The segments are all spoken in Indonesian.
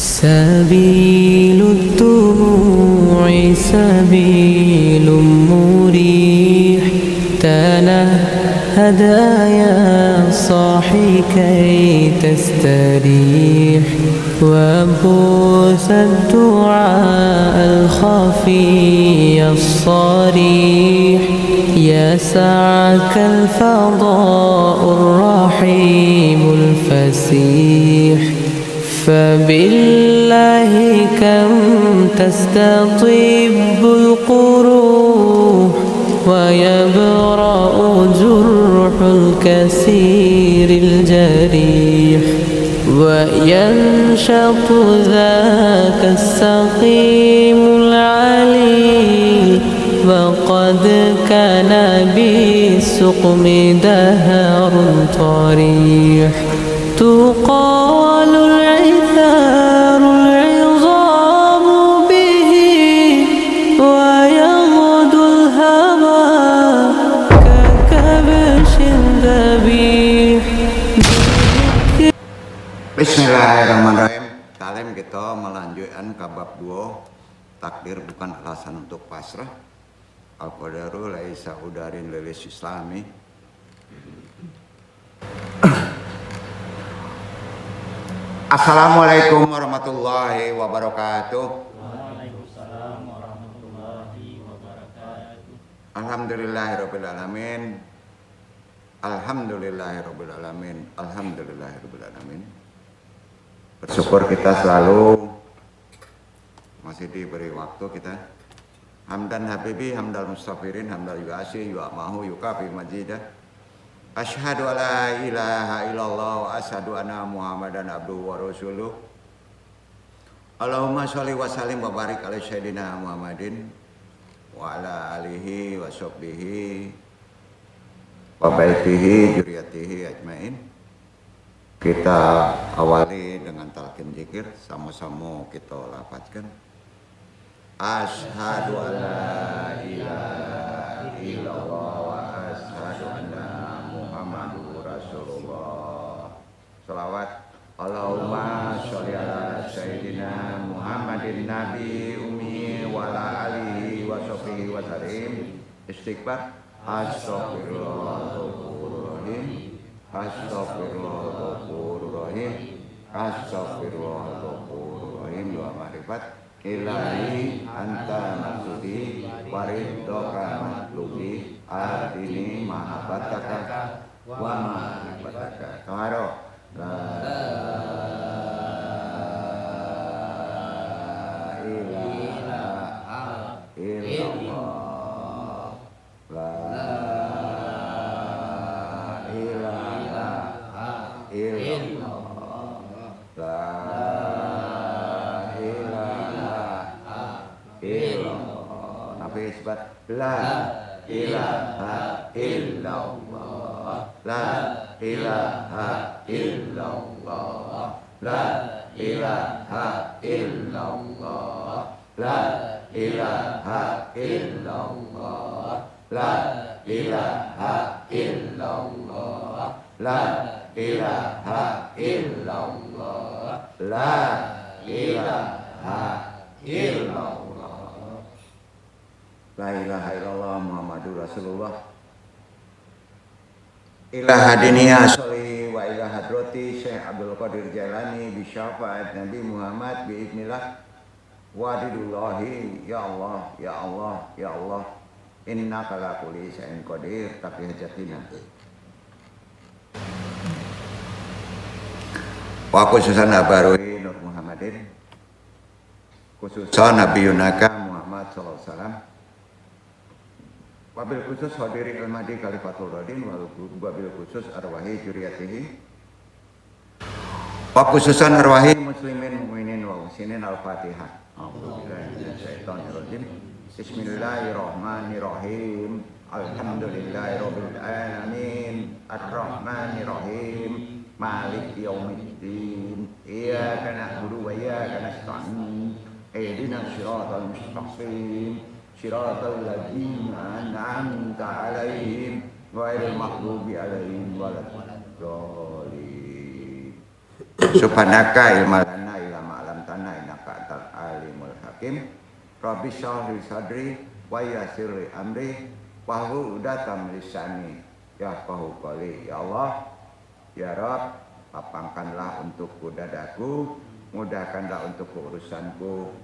سبيل الدموع سبيل مريح تنهد يا صاحي كي تستريح وبث الدعاء الخفي الصريح يسعك الفضاء الرحيم الفسيح فبالله كم تستطيب القروح ويبرأ جرح الكسير الجريح وينشط ذاك السقيم العليل وقد كان بالسقم دهر طريح تقال العثار العظام به ويغدو الهوى ككبش ذبيح. Bismillahirrahmanirrahim. Talim kita melanjutkan ke bab 2. Takdir bukan alasan untuk pasrah. Al-qadaru laisa udarin lilis islami. Assalamualaikum warahmatullahi wabarakatuh. Waalaikumsalam warahmatullahi wabarakatuh. Alhamdulillahirabbil alamin. Alhamdulillahirabbil alamin. Alhamdulillahirabbil alamin. Bersyukur kita selalu masih diberi waktu kita. Hamdan habibi, hamdal mustafirin, hamdal yu'asih, yu'amahu, yukafi majidah. Asyhadu alla ilaha illallah wa asyhadu anna Muhammadan abduhu wa rasuluh. Allahumma sholli wa sallim wa barik ala sayyidina Muhammadin wa ala alihi wa sahbihi wa baitihi dzurriyyatihi ajmain. Kita awali dengan talqin zikir, sama-sama kita lafazkan. Asyhadu alla ilaha illallah wa asyhadu anna Muhammadur Rasulullah. Shalawat Allahumma sholli ala sayyidina Muhammadin nabi ummi wa ala alihi wa sahbihi wa sallim. Istighfar. Astaghfirullahaladzim. Astaghfirullahaladzim. Astaghfirullahaladzim. Doa ma'rifat. Ilahi anta maksudi wariddoka matlubi adini mahabbataka wa mahabbataka. Karo la ilaha illallah la ilaha illallah la Isbat la ilaha illallah la ilaha illallah la ilaha illallah la ilaha illallah la ilaha illallah la ilaha illallah la ilaha illallah. La ilaha illallah Muhammadur Rasulullah. Ilaha diniyah sholli wa ilaha hadrati Syekh Abdul Qadir Jailani bi syafaat Nabi Muhammad bi idznillah wadidullahi. Ya Allah, ya Allah, ya Allah, innaka la kulli syai'in qadir. Tapi hajatina wa khususan abaruhi Nur Muhammadin, khususan Nabi Yunaka Muhammad sallallahu alaihi wasallam. Wabil khusus hadiri al-madi khalifatul radin wabil khusus arwahi juriyatihi wa khususan arwahi muslimin mu'minin wa muslimin al-fatihah. A'udzubillahiminasyaitonirrajim. Bismillahirrahmanirrahim. Alhamdulillahirabbil alamin. Arrahmanirrahim. Maliki yaumiddin. Iyyaka na'budu wa iyyaka nasta'in. Ihdinas siratal mustaqim. Shiratal ladzina an'amta 'alaihim ghairil maghdubi 'alaihim waladdallin. Subhanaka ilma lana illa ma 'allamtana hakim. Rabbi shrah li sadri wa yassir li amri wahlul 'uqdatam min lisani yafqahu qawli. Ya Allah, ya Rabb, lapangkanlah untukku dadaku, mudahkanlah untukku urusanku,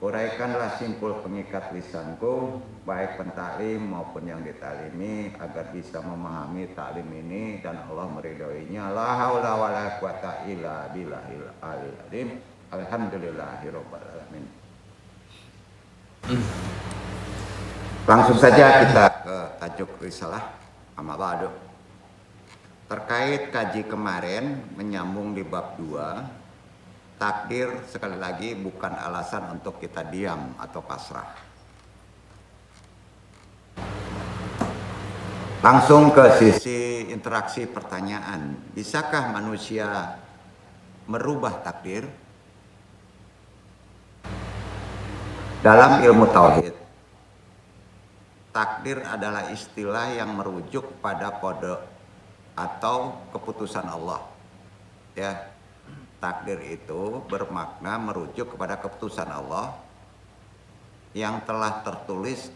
uraikanlah simpul pengikat lisanku, baik pentaklim maupun yang ditalimi, agar bisa memahami taklim ini dan Allah meridhoinya. La haula wala quwata illa billahil aliyil azim. Alhamdulillahirabbil alamin. Langsung saja kita ke tajuk risalah. Amma ba'du. Terkait kaji kemarin menyambung di bab 2, takdir sekali lagi bukan alasan untuk kita diam atau pasrah. Langsung ke sisi interaksi pertanyaan. Bisakah manusia merubah takdir? Dalam ilmu tauhid, takdir adalah istilah yang merujuk pada qada atau keputusan Allah. Ya, takdir itu bermakna merujuk kepada keputusan Allah yang telah tertulis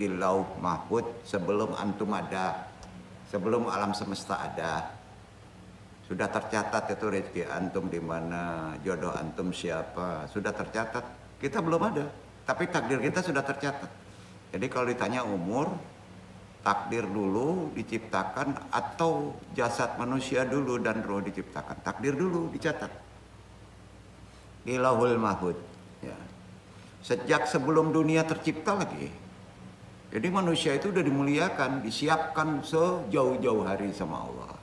di Lauh Mahfuz sebelum antum ada, sebelum alam semesta ada. Sudah tercatat itu rezeki antum di mana, jodoh antum siapa, sudah tercatat. Kita belum ada, tapi takdir kita sudah tercatat. Jadi kalau ditanya umur, takdir dulu diciptakan atau jasad manusia dulu dan roh diciptakan? Takdir dulu dicatat di Lauhul Mahfuz. Ya. Sejak sebelum dunia tercipta lagi. Jadi manusia itu sudah dimuliakan, disiapkan sejauh-jauh hari sama Allah.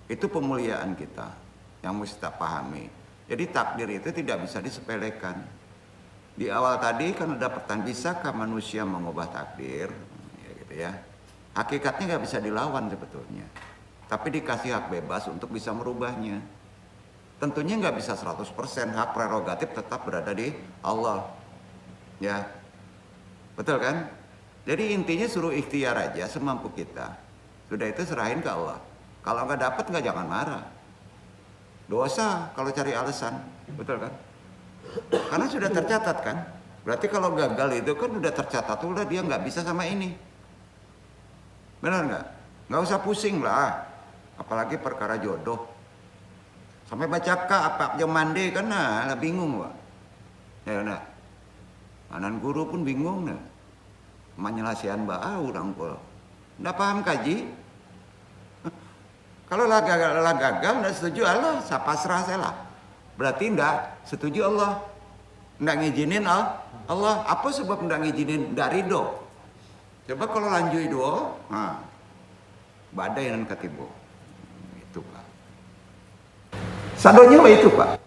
Itu pemuliaan kita yang mesti kita pahami. Jadi takdir itu tidak bisa disepelekan. Di awal tadi kan ada pertanyaan, bisakah manusia mengubah takdir? Ya, gitu ya. Hakikatnya nggak bisa dilawan sebetulnya. Tapi dikasih hak bebas untuk bisa merubahnya. Tentunya nggak bisa 100%, hak prerogatif tetap berada di Allah. Ya, betul kan? Jadi intinya suruh ikhtiar aja semampu kita. Sudah itu serahin ke Allah. Kalau nggak dapat nggak jangan marah. Dosa kalau cari alasan, betul kan? Karena sudah tercatat kan. Berarti kalau gagal itu kan udah tercatat, udah dia nggak bisa sama ini. Benar nggak? Nggak usah pusing lah. Apalagi perkara jodoh. Sampai baca apa aja mandi kan nah bingung Pak. Ya nah. Anan guru pun bingung nah. Menyelasian orang pula. Nggak paham kaji. Kalau lah gagal nggak setuju Allah, saya pasrah saya lah. Berarti nggak setuju Allah, nggak ngizinin Allah. Apa sebab nggak ngizinin? Nggak ridho. Coba kalau lanjut doa, badai dan katibu. Itu Pak. Sadonya itu Pak.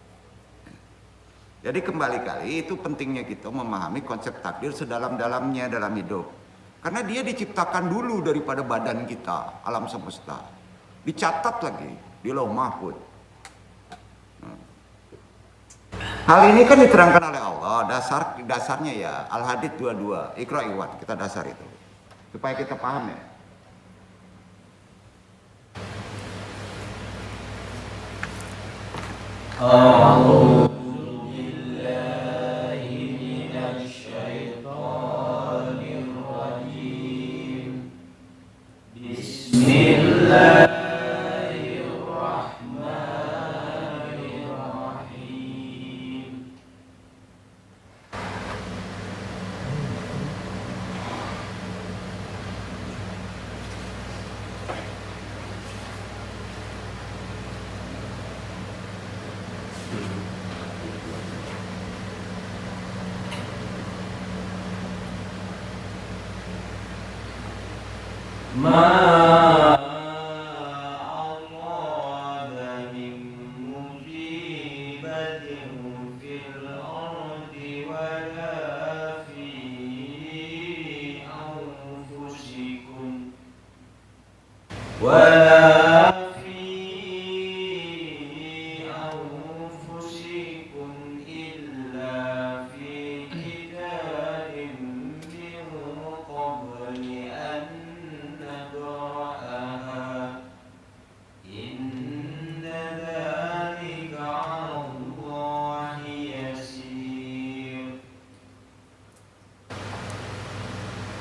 Jadi kembali kali itu pentingnya kita memahami konsep takdir sedalam-dalamnya dalam hidup. Karena dia diciptakan dulu daripada badan kita, alam semesta. Dicatat lagi di Lauh Mahfuz. Hal ini kan diterangkan oleh Allah, dasarnya ya Al-Hadid 22, Iqra Iwan, kita dasar itu. Supaya kita paham ya.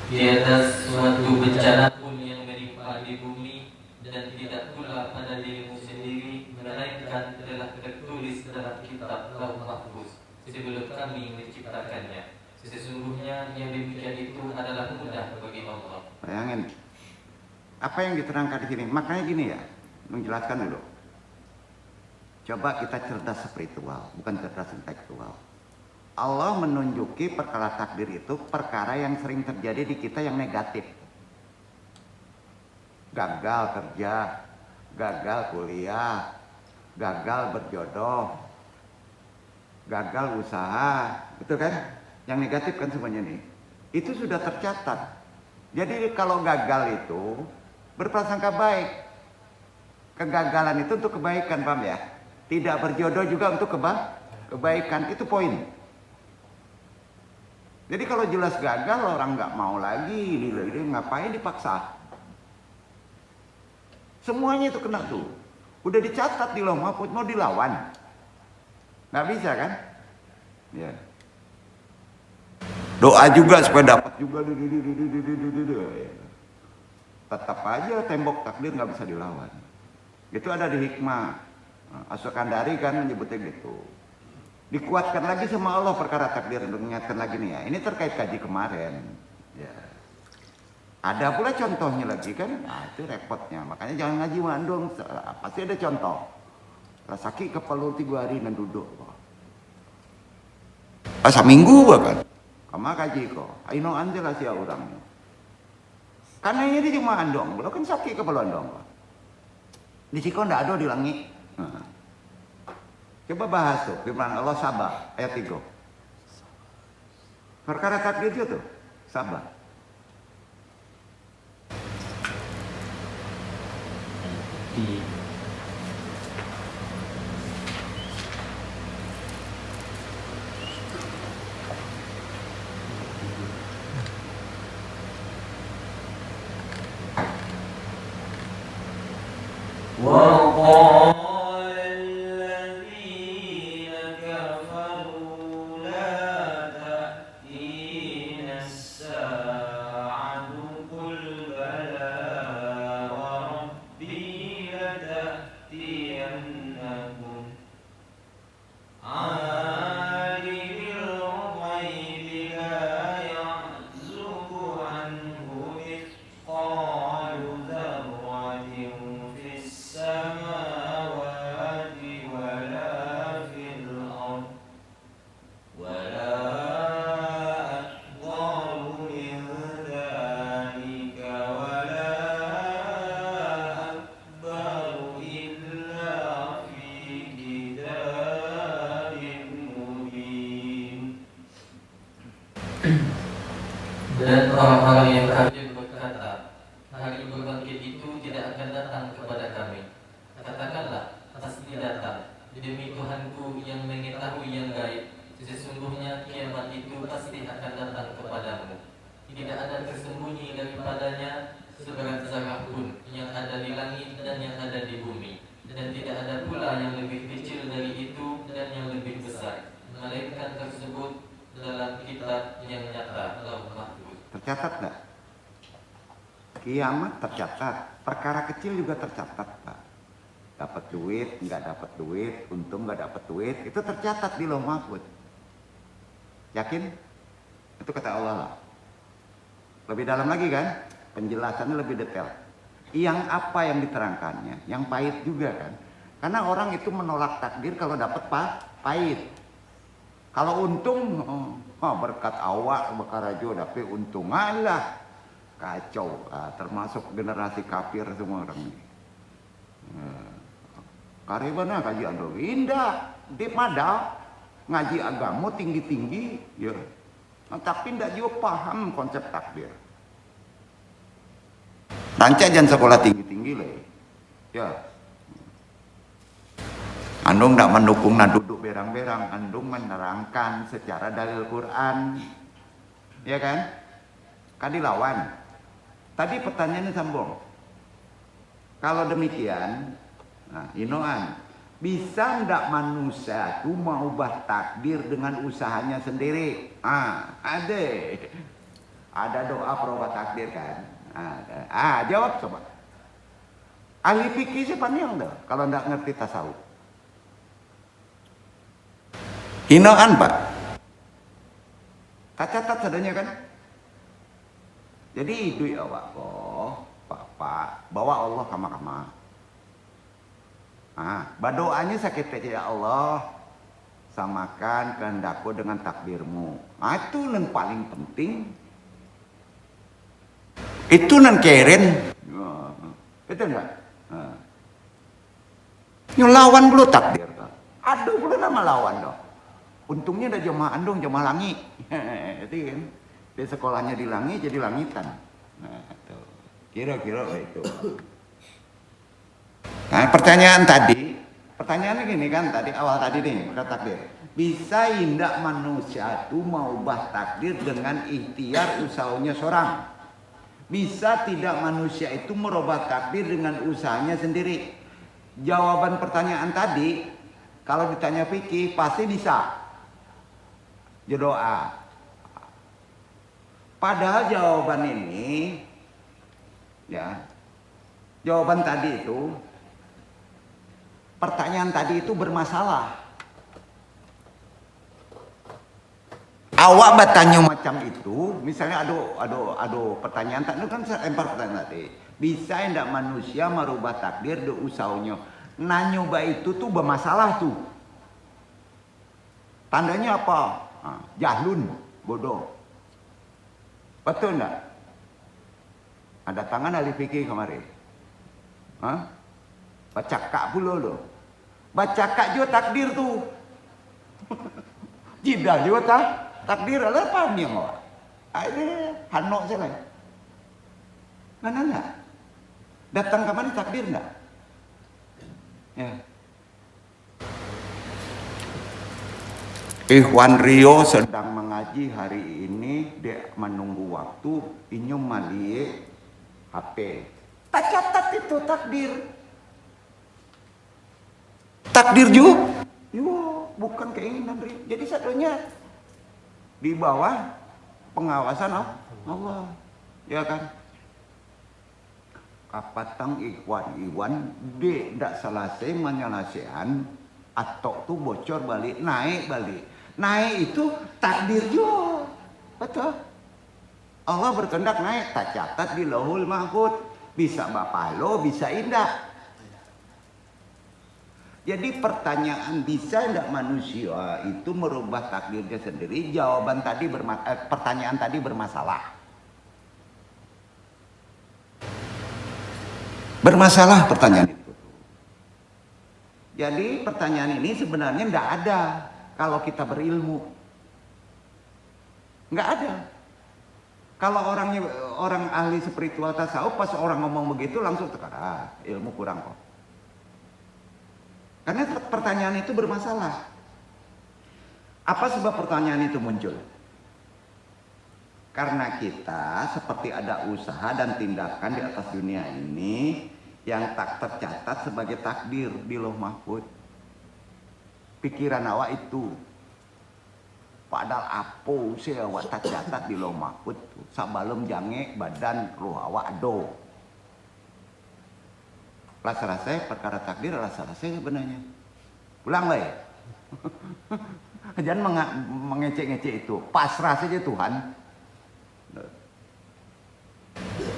Tiada suatu bencana pun yang menimpa di bumi, dan tidak pula pada dirimu sendiri, melainkan telah tertulis dalam kitab Lauh Mahfuz sebelum kami menciptakannya. Sesungguhnya yang demikian itu adalah mudah bagi Allah. Bayangin apa yang diterangkan di sini. Makanya gini ya, menjelaskan dulu. Coba kita cerdas spiritual, bukan cerdas intelektual. Allah menunjuki perkara takdir itu perkara yang sering terjadi di kita yang negatif. Gagal kerja, gagal kuliah, gagal berjodoh, gagal usaha, betul kan? Yang negatif kan semuanya nih. Itu sudah tercatat. Jadi kalau gagal itu berprasangka baik. Kegagalan itu untuk kebaikan, paham ya? Tidak berjodoh juga untuk kebaikan, itu poin. Jadi kalau jelas gagal orang nggak mau lagi, ini ngapain dipaksa? Semuanya itu kena tuh. Udah dicatat di Lauh Mahfuz, mau dilawan? Nggak bisa kan? Ya. Doa juga supaya dapat juga. Tetap aja tembok takdir nggak bisa dilawan. Itu ada di hikmah. As-Sukandari kan menyebutnya gitu. Dikuatkan lagi sama Allah perkara takdir untuk mengingatkan lagi nih ya. Ini terkait kaji kemarin. Ya. Ada pula contohnya lagi kan. Nah, itu repotnya. Makanya jangan ngaji mandong. Pasti ada contoh. Rasaki kepala 3 hari dan duduk. Seminggu bahkan. Kamu kaji kok. Aino anjelah sia orang. Karena ini cuma andong. Belum kan sakit kepala andong. Di siko ndak ada di langit. Nah. Coba bahas tuh firman Allah Sabah ayat 3. Perkara takdir itu tuh Sabah. Dan orang-orang yang kafir berkata, hari berbangkit itu tidak akan datang kepada kami. Katakanlah, pasti datang. Demi Tuhanku yang mengetahui yang gaib, sesungguhnya kiamat itu pasti akan datang kepadamu. Tidak ada tersembunyi daripadanya seberat zarah pun yang ada di langit dan yang ada di bumi. Dan tidak ada pula yang lebih kecil dari itu dan yang lebih besar, melainkan tersebut dalam kitab yang nyata, Lauh Mahfuz. Tercatat nggak? Kiamat tercatat, perkara kecil juga tercatat, Pak. Dapat duit, nggak dapat duit, untung nggak dapat duit, itu tercatat di Lauh Mahfuz. Yakin? Itu kata Allah lah. Lebih dalam lagi kan? Penjelasannya lebih detail. Yang apa yang diterangkannya? Yang pahit juga kan? Karena orang itu menolak takdir kalau dapat pahit. Kalau untung, berkat awak bakarajo, tapi untung alah kacau. Termasuk generasi kafir semua orang ini. Karibana kaji ando indah, di madal ngaji agama tinggi-tinggi, ya. Tapi ndak juga paham konsep takdir. Ranca jangan sekolah tinggi-tinggi lah, ya. Andung ndak mendukung na duduk berang-berang, andung menerangkan secara dalil Quran, ya kan? Kan dilawan. Tadi pertanyaannya sambung. Kalau demikian, nah, inoan, bisa ndak manusia itu mengubah takdir dengan usahanya sendiri? Ada. Ada doa perubah takdir kan? Jawab coba. Ahli fikih sih panjang dah kalau nggak ngerti tasawuf. Hinaan Pak. Tak catat sadanya kan? Jadi itu ya Pak, bawa Allah kama-kama. Berdoanya sakit ya Allah, samakan kehendakku dengan takdirmu. Itu yang paling penting. Itu yang keren. Betul nggak? Yang lawan belum takdir. Aduh belum nama lawan dong. Untungnya ada jemaah andong, jemaah langit. Itu kan. Di sekolahnya di langit jadi langitan. Kira-kira itu. Nah, pertanyaannya gini kan tadi awal tadi nih takdir. Bisa indak manusia itu mau ubah takdir dengan ikhtiar usahanya seorang? Bisa tidak manusia itu merubah takdir dengan usahanya sendiri? Jawaban pertanyaan tadi kalau ditanya fikih pasti bisa. Doa. Padahal jawaban ini jawaban tadi itu pertanyaan tadi itu bermasalah. Awak bertanya macam itu, misalnya ada pertanyaan tadi kan saya lempar pertanyaan tadi. Bisa enggak manusia merubah takdir do usahanya? Nyoba itu tuh bermasalah tuh. Tandanya apa? Jahlun, bodoh. Betul enggak? Ada tangan ahli fikih kemarin. Baca kak pula lo. Baca kak juga takdir tuh. Jidah juga takdir lah apa nih awak? Ini hanok saya lah. Mana enggak? Datang ke mana takdir enggak? Ya. Ikhwan Rio sedang mengaji hari ini, dia menunggu waktu, inyum malie HP. Tak catat itu takdir. Takdir juga? Yo, bukan keinginan Rio. Jadi satunya di bawah pengawasan Allah. Ya kan? Kapatang Ikhwan dia tidak selesai menyelesaikan atau tuh bocor balik, naik balik. Naik itu takdir juga. Betul. Allah berkehendak naik, tak catat di Lauhul Mahfuz. Bisa bapalo, bisa indah. Jadi pertanyaan bisa enggak manusia itu merubah takdirnya sendiri? Jawaban tadi pertanyaan tadi bermasalah. Bermasalah pertanyaan itu. Jadi pertanyaan ini sebenarnya enggak ada kalau kita berilmu. Enggak ada. Kalau orang ahli spiritual tasawuf pas orang ngomong begitu langsung terkadang ilmu kurang kok. Karena pertanyaan itu bermasalah. Apa sebab pertanyaan itu muncul? Karena kita seperti ada usaha dan tindakan di atas dunia ini yang tak tercatat sebagai takdir di Lauh Mahfuz. Pikiran awak itu. Padahal apa sih awak tak catat di Lauh Mahfuz tuh. Sabalum jange badan roh awak ado. Rasa-rasa perkara takdir rasa-rasa sebenarnya. Pulang lah ya. Jangan mengecek-ngecek itu. Pasrah saja Tuhan.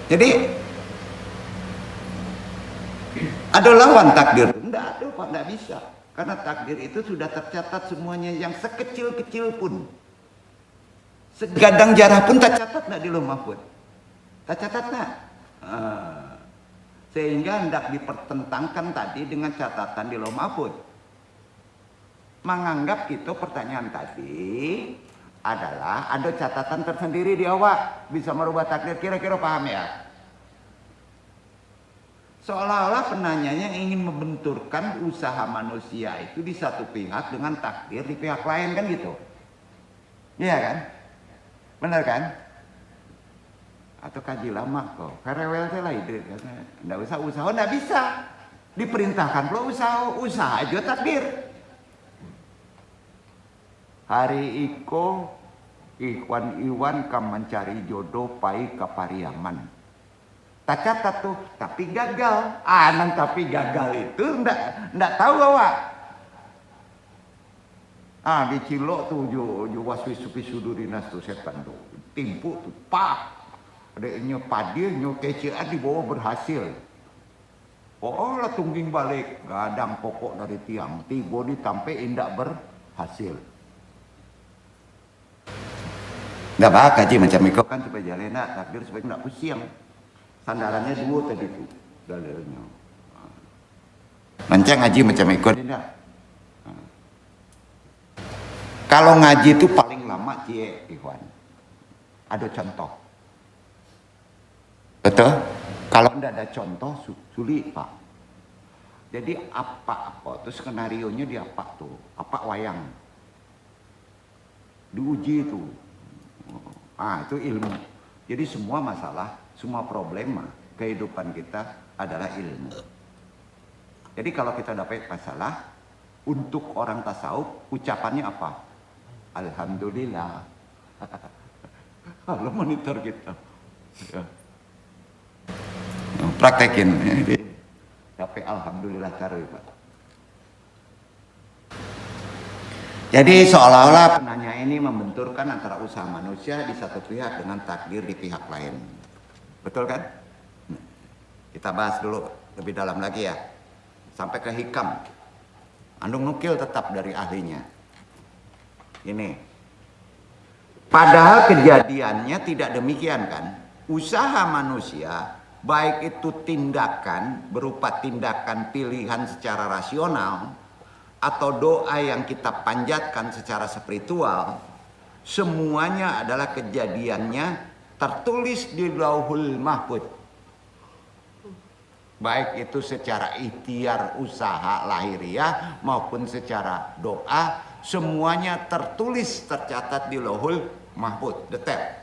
Jadi ada lawan takdir. Enggak ada Pak, enggak bisa. Karena takdir itu sudah tercatat semuanya yang sekecil-kecil pun. Segadang jarah pun tak catat enggak di Lauh Mahfuz. Tak catat enggak? Sehingga hendak dipertentangkan tadi dengan catatan di Lauh Mahfuz. Menganggap itu pertanyaan tadi adalah ada catatan tersendiri di awak bisa merubah takdir. Kira-kira paham ya? Seolah-olah penanyanya ingin membenturkan usaha manusia itu di satu pihak dengan takdir di pihak lain kan gitu. Iya kan? Benar kan? Atau kaji lama kok. Karewel teh lah ide karena enggak usah usaha, enggak bisa. Diperintahkan pula usaha aja takdir. Hari iko Iwan kam mencari jodoh pai ke Pariaman. Tak catat tuh, tapi gagal. Nang tapi gagal itu ndak tahu awak. Di Cilok tuh jo waswi-supi dinas tuh setan tuh. Timpu tuh, pak. Adanya padir nyo kecian di bawah berhasil. Lah tungging balik, gadang pokok dari tiang, tiba ditampe indak berhasil. Nggak apa kaji macam itu kan supaya jalan takdir supaya nggak pusing. Sandarannya dua tadi tuh dalilnya. Mancang ngaji macam itu tidak. Kalau ngaji itu paling lama cie Ikhwan. Ada contoh. Betul? Kalau tidak ada contoh sulit Pak. Jadi apa tuh skenario-nya di apa tuh? Apa wayang? Diuji itu. Itu ilmu. Jadi semua masalah, semua problema kehidupan kita adalah ilmu. Jadi kalau kita dapat masalah, untuk orang tasawuf ucapannya apa? Alhamdulillah. Kalau monitor kita. Ya. Praktekin. Tapi alhamdulillah taruh Pak. Jadi seolah-olah penanya ini membenturkan antara usaha manusia di satu pihak dengan takdir di pihak lain. Betul kan? Kita bahas dulu lebih dalam lagi ya. Sampai ke hikam. Andung nukil tetap dari ahlinya. Ini. Padahal kejadiannya tidak demikian kan. Usaha manusia, baik itu tindakan berupa tindakan pilihan secara rasional, atau doa yang kita panjatkan secara spiritual, semuanya adalah kejadiannya tertulis di Lauhul Mahfuz. Baik itu secara ikhtiar usaha lahiriah maupun secara doa, semuanya tertulis tercatat di Lauhul Mahfuz, detail.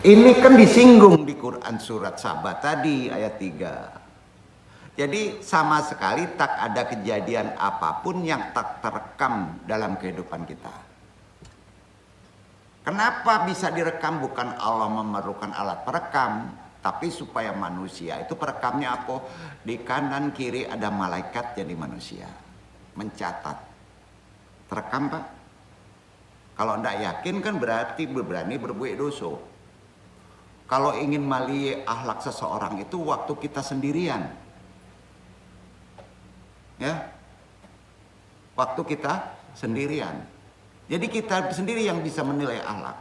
Ini kan disinggung di Quran surat Saba tadi ayat 3. Jadi sama sekali tak ada kejadian apapun yang tak terekam dalam kehidupan kita. Kenapa bisa direkam? Bukan Allah memerlukan alat perekam, tapi supaya manusia itu perekamnya apa? Di kanan kiri ada malaikat jadi manusia, mencatat. Terekam Pak? Kalau tidak yakin kan berarti berani berbuat dosa. Kalau ingin mali akhlak seseorang itu waktu kita sendirian. Ya, waktu kita sendirian. Jadi kita sendiri yang bisa menilai akhlak.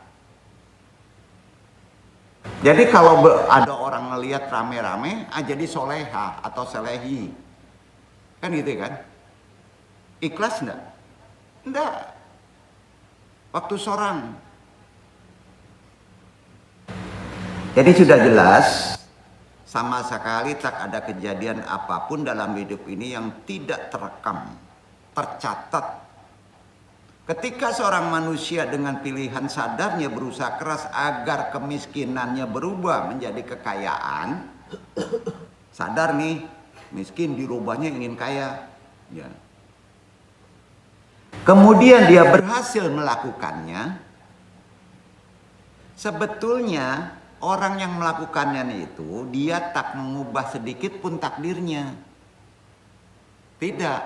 Jadi kalau ada orang ngelihat rame-rame, jadi soleha atau selehi, kan gitu kan? Ikhlas enggak? Enggak. Waktu seorang. Jadi sudah jelas. Sama sekali tak ada kejadian apapun dalam hidup ini yang tidak terekam, tercatat. Ketika seorang manusia dengan pilihan sadarnya berusaha keras agar kemiskinannya berubah menjadi kekayaan, sadar nih, miskin dirubahnya ingin kaya. Ya. Kemudian dia berhasil melakukannya, sebetulnya orang yang melakukannya itu dia tak mengubah sedikit pun takdirnya. Tidak.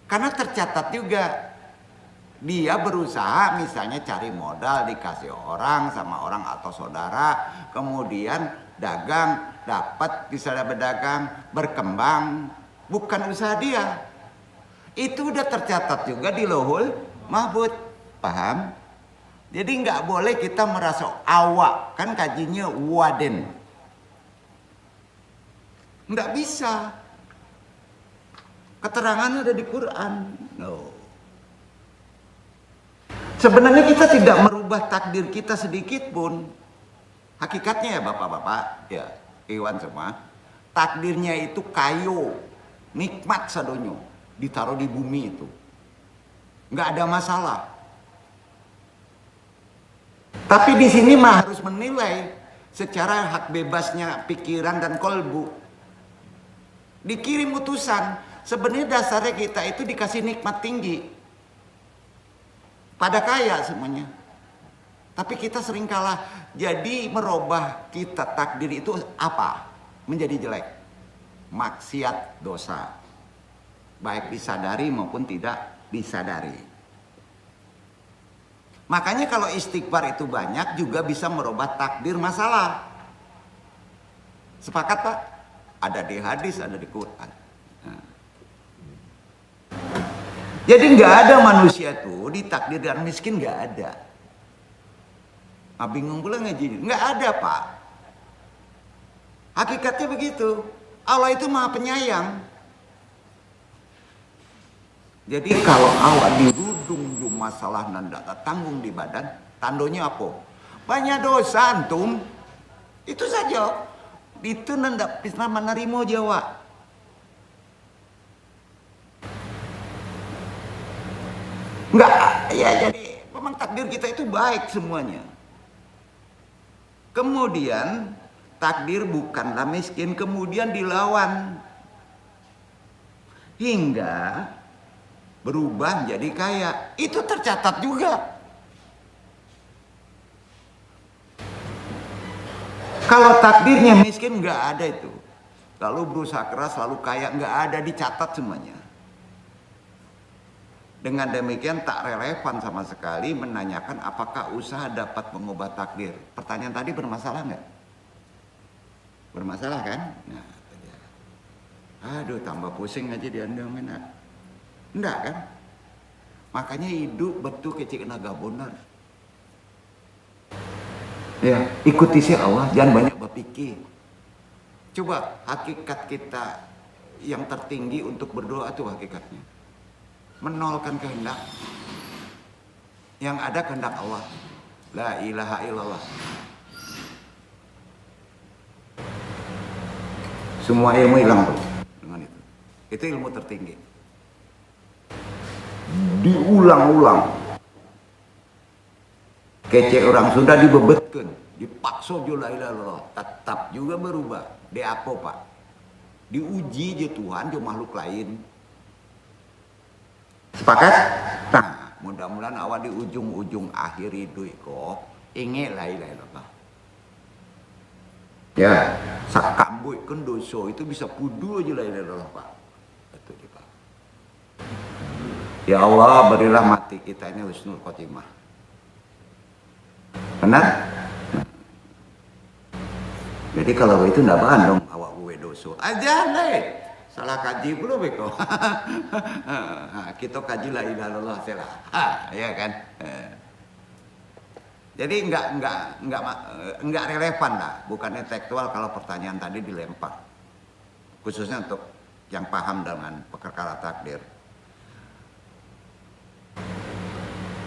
Karena tercatat juga. Dia berusaha misalnya cari modal dikasih orang sama orang atau saudara. Kemudian dagang, dapat bisa berdagang, berkembang. Bukan usaha dia. Itu udah tercatat juga di Lauhul Mahfuz. Paham? Jadi nggak boleh kita merasa awak, kan kajinya waden. Nggak bisa. Keterangannya ada di Quran. No. Sebenarnya kita tidak merubah takdir kita sedikit pun. Hakikatnya ya bapak-bapak, ya Iwan semua. Takdirnya itu kayu, nikmat sadonyo, ditaruh di bumi itu. Nggak ada masalah. Tapi di sini mah harus menilai secara hak bebasnya pikiran dan kolbu. Dikirim utusan, sebenarnya dasarnya kita itu dikasih nikmat tinggi. pada kaya semuanya. Tapi kita sering kalah. Jadi merubah kita takdir itu apa? Menjadi jelek. Maksiat, dosa. Baik disadari maupun tidak disadari. Makanya kalau istighfar itu banyak juga bisa merubah takdir masalah. Sepakat Pak? Ada di hadis, ada di Quran. Nah. Jadi nggak ada manusia tuh ditakdirkan miskin, nggak ada. Bingung pula ngaji, nggak ada Pak. Hakikatnya begitu. Allah itu maha penyayang. Jadi kalau awak dirudung masalah nanda tanggung di badan, tandonya apa? Banyak dosa antum. Itu saja. Itu nanda bisa menerima Jawa. Enggak, ya jadi memang takdir kita itu baik semuanya. Kemudian takdir bukanlah miskin, kemudian dilawan hingga berubah menjadi kaya. Itu tercatat juga. Kalau takdirnya miskin nggak ada itu. Lalu berusaha keras lalu kaya, nggak ada, dicatat semuanya. Dengan demikian tak relevan sama sekali menanyakan apakah usaha dapat mengubah takdir. Pertanyaan tadi bermasalah nggak? Bermasalah kan? Nah, aduh tambah pusing aja diandangin. Enggak kan? Makanya hidup betul kecil naga benar. Ya, ikuti si Allah, jangan banyak berpikir. Coba hakikat kita yang tertinggi untuk berdoa itu hakikatnya. Menolkan kehendak. Yang ada kehendak Allah. La ilaha illallah. Semua ilmu hilang tuh dengan itu. Itu ilmu tertinggi. Diulang-ulang. Kece orang sudah dibebetkan, dipaksa juga la ilaha illallah, tetap juga berubah. Di apa Pak? Diuji je Tuhan je makhluk lain. Sepakat? Nah, mudah-mudahan awak di ujung-ujung akhir hidup kok ingin la ilaha illallah. Ya, sakambui kan dosa itu bisa pudu aja la ilaha illallah Pak. Betul Pak. Ya Allah, berilah mati kita ini husnul khotimah. Benar? Jadi kalau itu enggak bahan dong awak gue dosa. Aja deh. Salah kaji pula beko. Kita kaji la ilaha illallah salah. Ya kan? Jadi enggak relevan lah, bukan intelektual kalau pertanyaan tadi dilempar. Khususnya untuk yang paham dengan perkara takdir.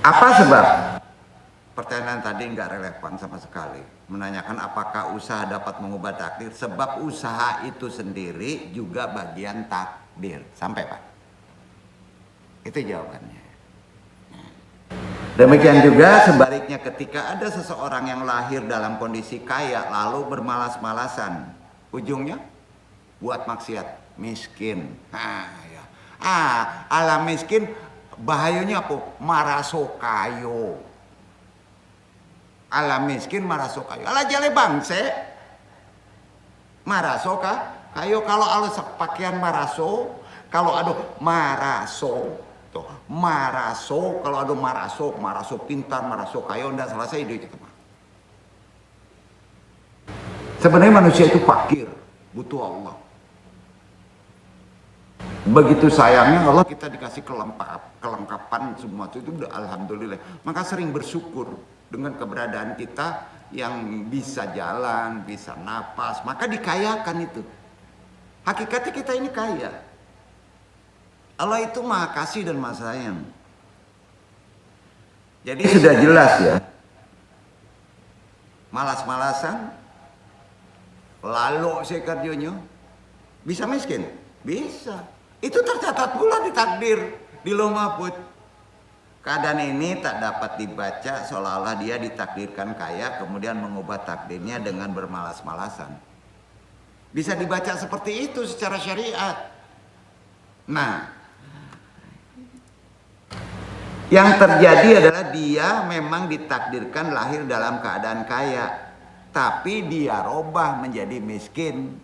Apa sebab pertanyaan tadi nggak relevan sama sekali. Menanyakan apakah usaha dapat mengubah takdir. Sebab usaha itu sendiri juga bagian takdir. Sampai Pak? Itu jawabannya. Demikian juga sebaliknya ketika ada seseorang yang lahir dalam kondisi kaya lalu bermalas-malasan. Ujungnya buat maksiat. Miskin. Ya. Alam miskin bahayanya apa? Maraso kayo. Alam miskin maraso kayo. Ala jale bangse. Maraso kayo kalau ala pakaian maraso, kalau ada maraso. Tuh, maraso kalau ada maraso pintar, maraso kayo ndak selesai hidup kita. Sebenarnya manusia itu fakir, butuh Allah. Begitu sayangnya Allah kita dikasih kelengkapan semua itu udah alhamdulillah. Maka sering bersyukur dengan keberadaan kita yang bisa jalan, bisa napas, maka dikayakan itu. Hakikatnya kita ini kaya. Allah itu maha kasih dan maha sayang. Jadi sudah jelas ya. Malas-malasan, lalu sekerjanya, bisa miskin? Bisa. Itu tercatat pula di takdir, di Lauh Mahfuz. Keadaan ini tak dapat dibaca seolah-olah dia ditakdirkan kaya kemudian mengubah takdirnya dengan bermalas-malasan. Bisa dibaca seperti itu secara syariat. Nah, Yang terjadi adalah dia memang ditakdirkan lahir dalam keadaan kaya, tapi dia robah menjadi miskin.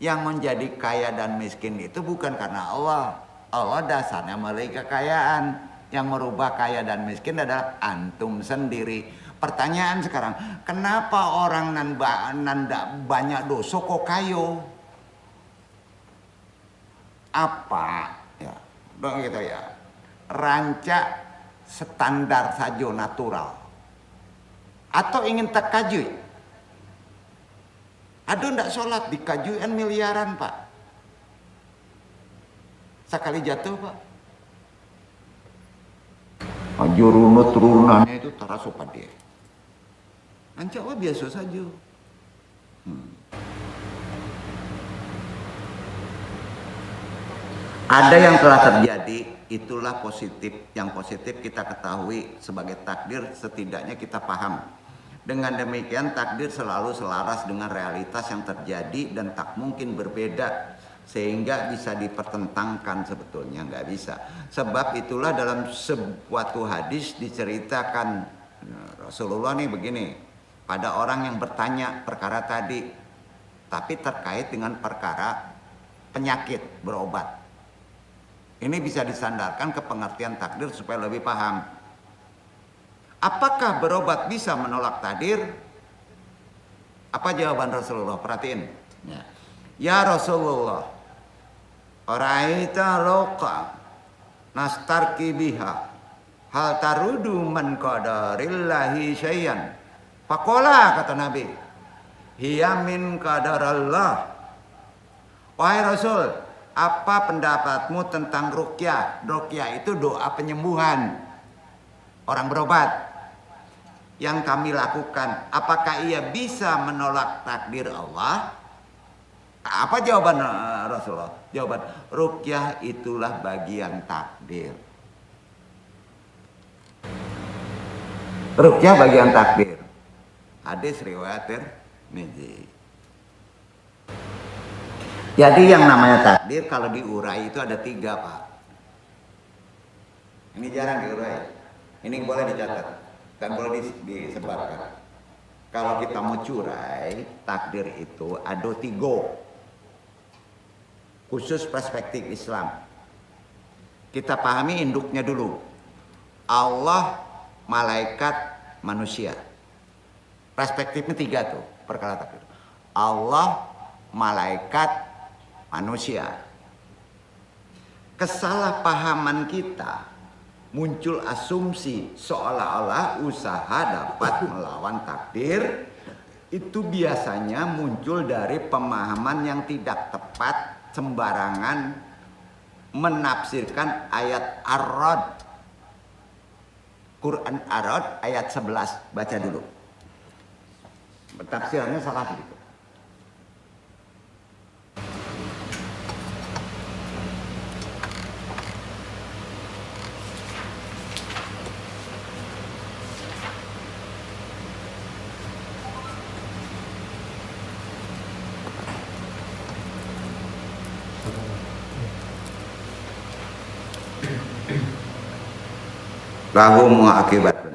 Yang menjadi kaya dan miskin itu bukan karena Allah. Allah dasarnya memiliki kekayaan. Yang merubah kaya dan miskin adalah antum sendiri. Pertanyaan sekarang, kenapa orang nanda banyak dosa kok kayo? Apa? Ya, dong gitu ya. Rancak standar saja natural. Atau ingin takajui? Aduh ndak sholat dikajuin miliaran pak. Sekali jatuh pak. Jurunut turunannya itu terasa pada dia. Ancawa biasa saja. Ada yang telah terjadi, itulah positif. Yang positif kita ketahui sebagai takdir, setidaknya kita paham. Dengan demikian takdir selalu selaras dengan realitas yang terjadi dan tak mungkin berbeda. Sehingga bisa dipertentangkan sebetulnya, nggak bisa. Sebab itulah dalam suatu hadis diceritakan Rasulullah nih begini, pada orang yang bertanya perkara tadi, tapi terkait dengan perkara penyakit berobat. Ini bisa disandarkan ke pengertian takdir supaya lebih paham. Apakah berobat bisa menolak takdir? Apa jawaban Rasulullah? Perhatiin. Ya Rasulullah, Araita roqa nastarki biha hal tarudu man qadarillahi syai'an. Faqala, kata Nabi, hiya min qadarallah. Wahai Rasul, apa pendapatmu tentang ruqyah? Ruqyah itu doa penyembuhan. Orang berobat yang kami lakukan, apakah ia bisa menolak takdir Allah? Apa jawaban Rasulullah? Jawaban, ruqyah itulah bagian takdir. Ruqyah bagian takdir. Hadis riwayat Tirmidzi. Jadi yang namanya takdir kalau diurai itu ada 3 pak. Ini jarang diurai. Ini boleh dicatat dan boleh disebarkan. Kalau kita mau curai takdir itu ada 3. Khusus perspektif Islam. Kita pahami induknya dulu. Allah, malaikat, manusia. Perspektifnya 3 tuh perkara takdir. Allah, malaikat, manusia. Kesalahpahaman kita muncul asumsi seolah-olah usaha dapat melawan takdir. Itu biasanya muncul dari pemahaman yang tidak tepat, sembarangan menafsirkan ayat Ar-Ra'd. Quran Ar-Ra'd ayat 11, baca dulu. Tafsirannya salah gitu. Lahu mu'aqibatun.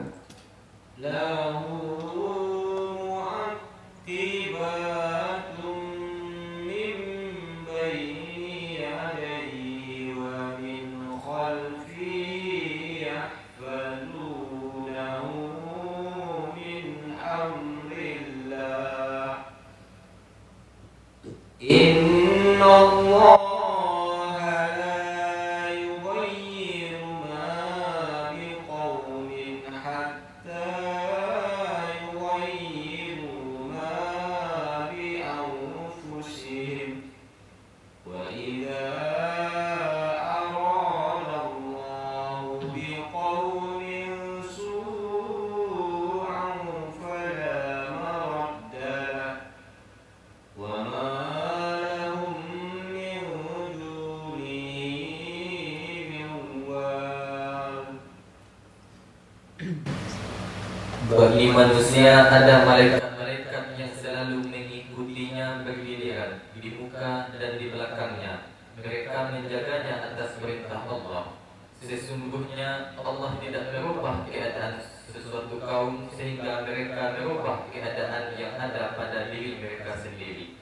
Bagi manusia ada malaikat-malaikat yang selalu mengikutinya bergiliran di muka dan di belakangnya. Mereka menjaganya atas perintah Allah. Sesungguhnya Allah tidak merubah keadaan sesuatu kaum sehingga mereka merubah keadaan yang ada pada diri mereka sendiri.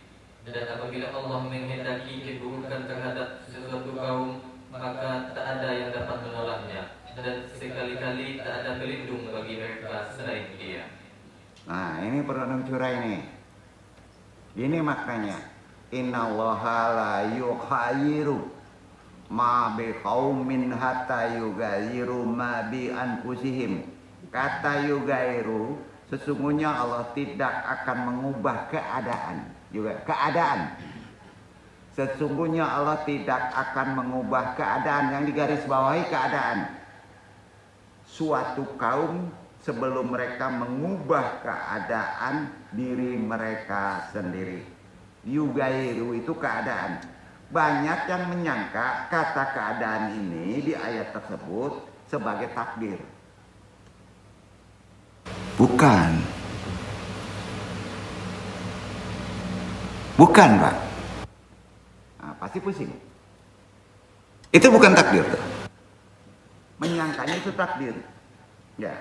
Dan apabila Allah menghendaki keburukan terhadap sesuatu kaum, maka tak ada yang dapat menolaknya, dan sekali-kali tak ada pelindung bagi mereka selain Dia. Nah, ini perlu curah ini. Ini maknanya. Innallaha la yukhayyiru ma bi qaumin hatta yughayyiru ma bi anfusihim. Kata yughayyiru, sesungguhnya Allah tidak akan mengubah keadaan. Sesungguhnya Allah tidak akan mengubah keadaan, yang digarisbawahi keadaan suatu kaum sebelum mereka mengubah keadaan diri mereka sendiri. Yughayyiru itu keadaan. Banyak yang menyangka kata keadaan ini di ayat tersebut sebagai takdir. Bukan. Bukan, Pak. Nah, pasti pusing. Itu bukan takdir tuh. Menyangkanya itu takdir. Ya.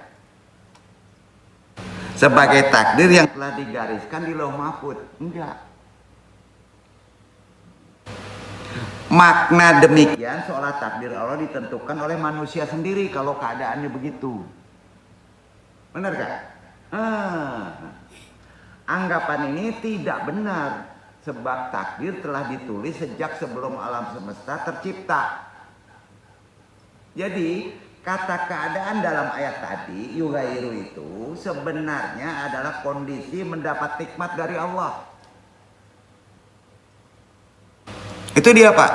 Sebagai takdir yang telah digariskan di Lauh Mahfuz. Enggak. Makna demikian seolah takdir Allah ditentukan oleh manusia sendiri kalau keadaannya begitu. Benar kan? Anggapan ini tidak benar. Sebab takdir telah ditulis sejak sebelum alam semesta tercipta. Jadi kata keadaan dalam ayat tadi, yughayyiru itu sebenarnya adalah kondisi mendapat nikmat dari Allah. Itu dia, Pak.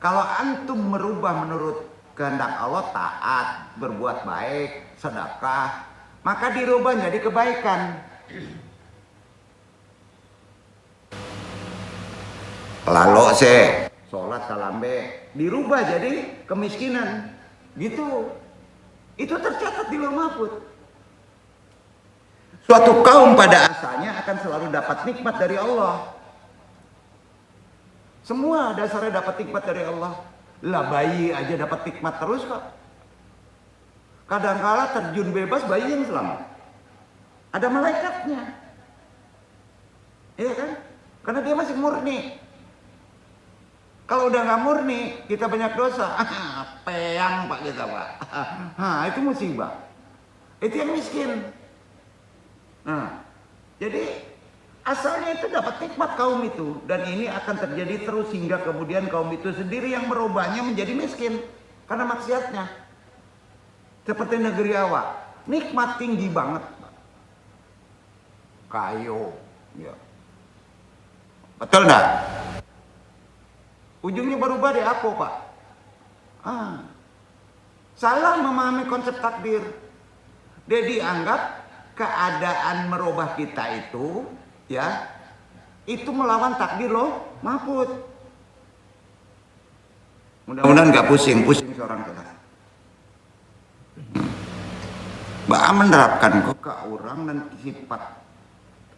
Kalau antum merubah menurut kehendak Allah, taat, berbuat baik, sedekah, maka dirubah jadi kebaikan. Lalu sholat kalambe dirubah jadi kemiskinan, gitu. Itu tercatat di Lauh Mahfuz. Suatu kaum pada asalnya akan selalu dapat nikmat dari Allah. Semua dasarnya dapat nikmat dari Allah. Lah bayi aja dapat nikmat terus kok. Kadang-kala terjun bebas bayi yang selamat. Ada malaikatnya. Iya kan? Karena dia masih murni. Kalau udah nggak murni, kita banyak dosa. Peyang Pak kita, Pak. Itu musibah. Itu yang miskin. Nah, jadi asalnya itu dapat nikmat kaum itu, dan ini akan terjadi terus hingga kemudian kaum itu sendiri yang merubahnya menjadi miskin karena maksiatnya. Seperti negeri awak, nikmat tinggi banget, kayu, ya. Betul nggak? Ujungnya berubah deh apa, Pak? Salah memahami konsep takdir. Dia dianggap keadaan merubah kita itu, ya, itu melawan takdir Lauh Mahfuz. Mudah-mudahan nggak pusing seorang kita. Mbak menerapkan kok ke orang dan sifat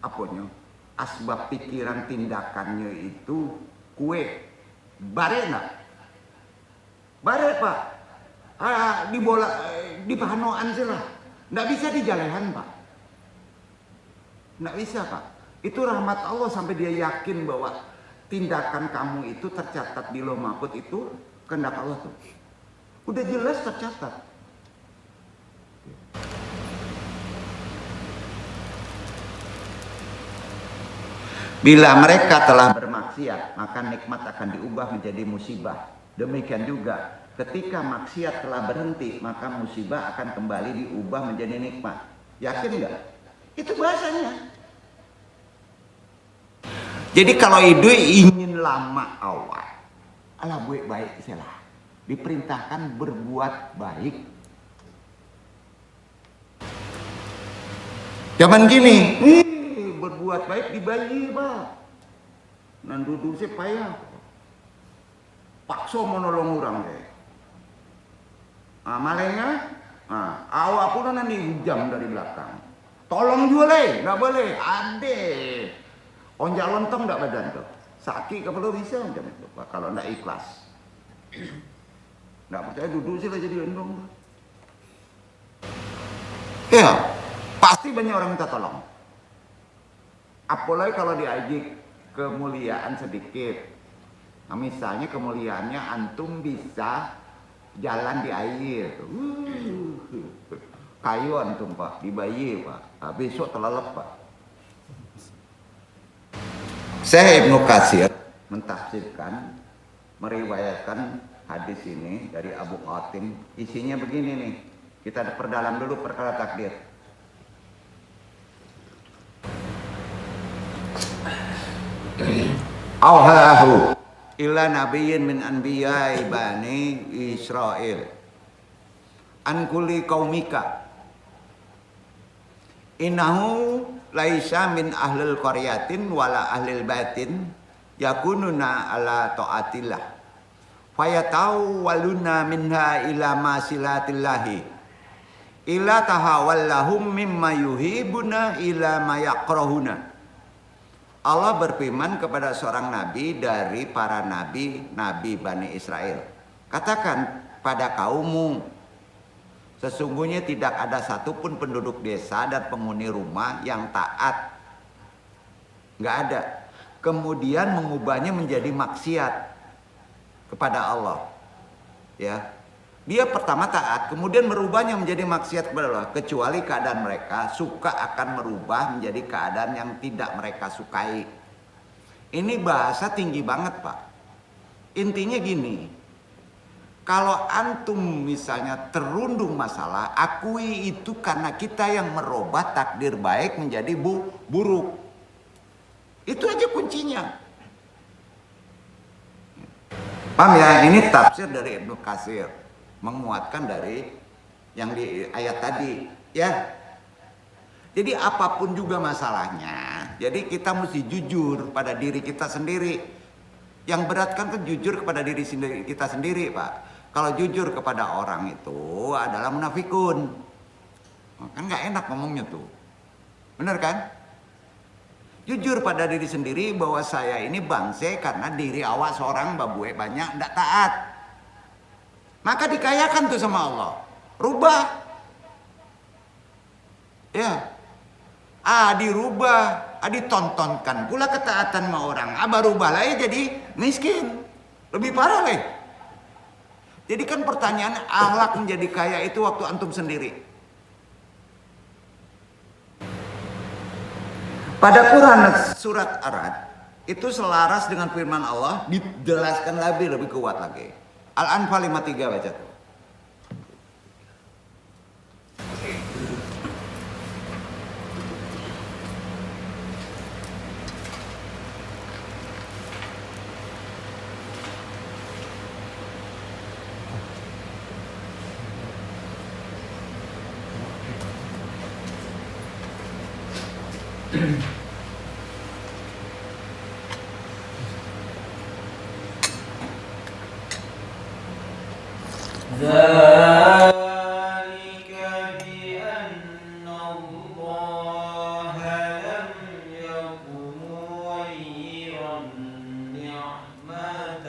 apanya, asbab pikiran tindakannya itu kue. Bare enggak? Bare, Pak. Di Pahanoan sih lah. Nggak bisa di Jalehan, Pak. Nggak bisa, Pak. Itu rahmat Allah sampai dia yakin bahwa tindakan kamu itu tercatat di Lauh Mahfuz itu kehendak Allah tuh. Udah jelas tercatat. Bila mereka telah bermaksiat, maka nikmat akan diubah menjadi musibah. Demikian juga, ketika maksiat telah berhenti, maka musibah akan kembali diubah menjadi nikmat. Yakin nggak? Itu bahasanya. Jadi kalau itu ingin lama awal, alah buat baik salah. Diperintahkan berbuat baik. Zaman gini, berbuat baik dibayar, Pak. Nan duduk sih payah. Paksa menolong orang deh. Malingnya, awak pun nanti hujam dari belakang. Tolong juga leh, nggak boleh. Ade, onjak lontong nggak badan tuh. Sakit kalau bisa macam itu, Pak. Kalau nggak ikhlas. Nggak percaya duduk sih lah jadi endong. Ya, pasti banyak orang minta tolong. Apalagi kalau diajak kemuliaan sedikit. Nah, misalnya kemuliaannya antum bisa jalan di air. Kayu antum Pak, di bayi Pak. Nah, besok telalap Pak. Syekh Ibnu Katsir mentafsirkan, meriwayatkan hadis ini dari Abu Hatim. Isinya begini nih. Kita perdalam dulu perkara takdir. Auhahu ila nabiyyin min anbiya'i bani Israil an kulli qaumika innahu laisa min ahlil qaryatin wala ahlil baitin yakununa ala taatillah fayatawalluna minha ila masilatillahi ila tahawallahum mimma yuhibuna ila ma yakrahuna. Allah berfirman kepada seorang nabi dari para nabi Bani Israel. Katakan pada kaummu, sesungguhnya tidak ada satupun penduduk desa dan penghuni rumah yang taat. Nggak ada. Kemudian mengubahnya menjadi maksiat kepada Allah. Ya, dia pertama taat, kemudian merubahnya menjadi maksiat kepada Allah. Kecuali keadaan mereka suka akan merubah menjadi keadaan yang tidak mereka sukai. Ini bahasa tinggi banget Pak. Intinya gini, kalau antum misalnya terundung masalah, akui itu karena kita yang merubah takdir baik menjadi buruk. Itu aja kuncinya. Paham ya? Ini tafsir dari Ibnu Katsir, menguatkan dari yang di ayat tadi, ya. Jadi apapun juga masalahnya, jadi kita mesti jujur pada diri kita sendiri. Yang berat kan jujur kepada diri kita sendiri, Pak. Kalau jujur kepada orang itu adalah munafikun. Kan nggak enak ngomongnya tuh. Bener kan? Jujur pada diri sendiri bahwa saya ini bangse karena diri awak seorang babue banyak tidak taat. Maka dikayakan tuh sama Allah. Rubah. Ya. Dirubah. Ditontonkan pula ketaatan sama orang. Baru rubah lagi jadi miskin. Lebih parah lagi. Jadi kan pertanyaan akhlak menjadi kaya itu waktu antum sendiri. Pada Quran surat Ar-Ra'd itu selaras dengan firman Allah, dijelaskan lebih kuat lagi. Al-Anfal 53 baca tuh. ذلك بأن الله لم يكن مغيرا نعمة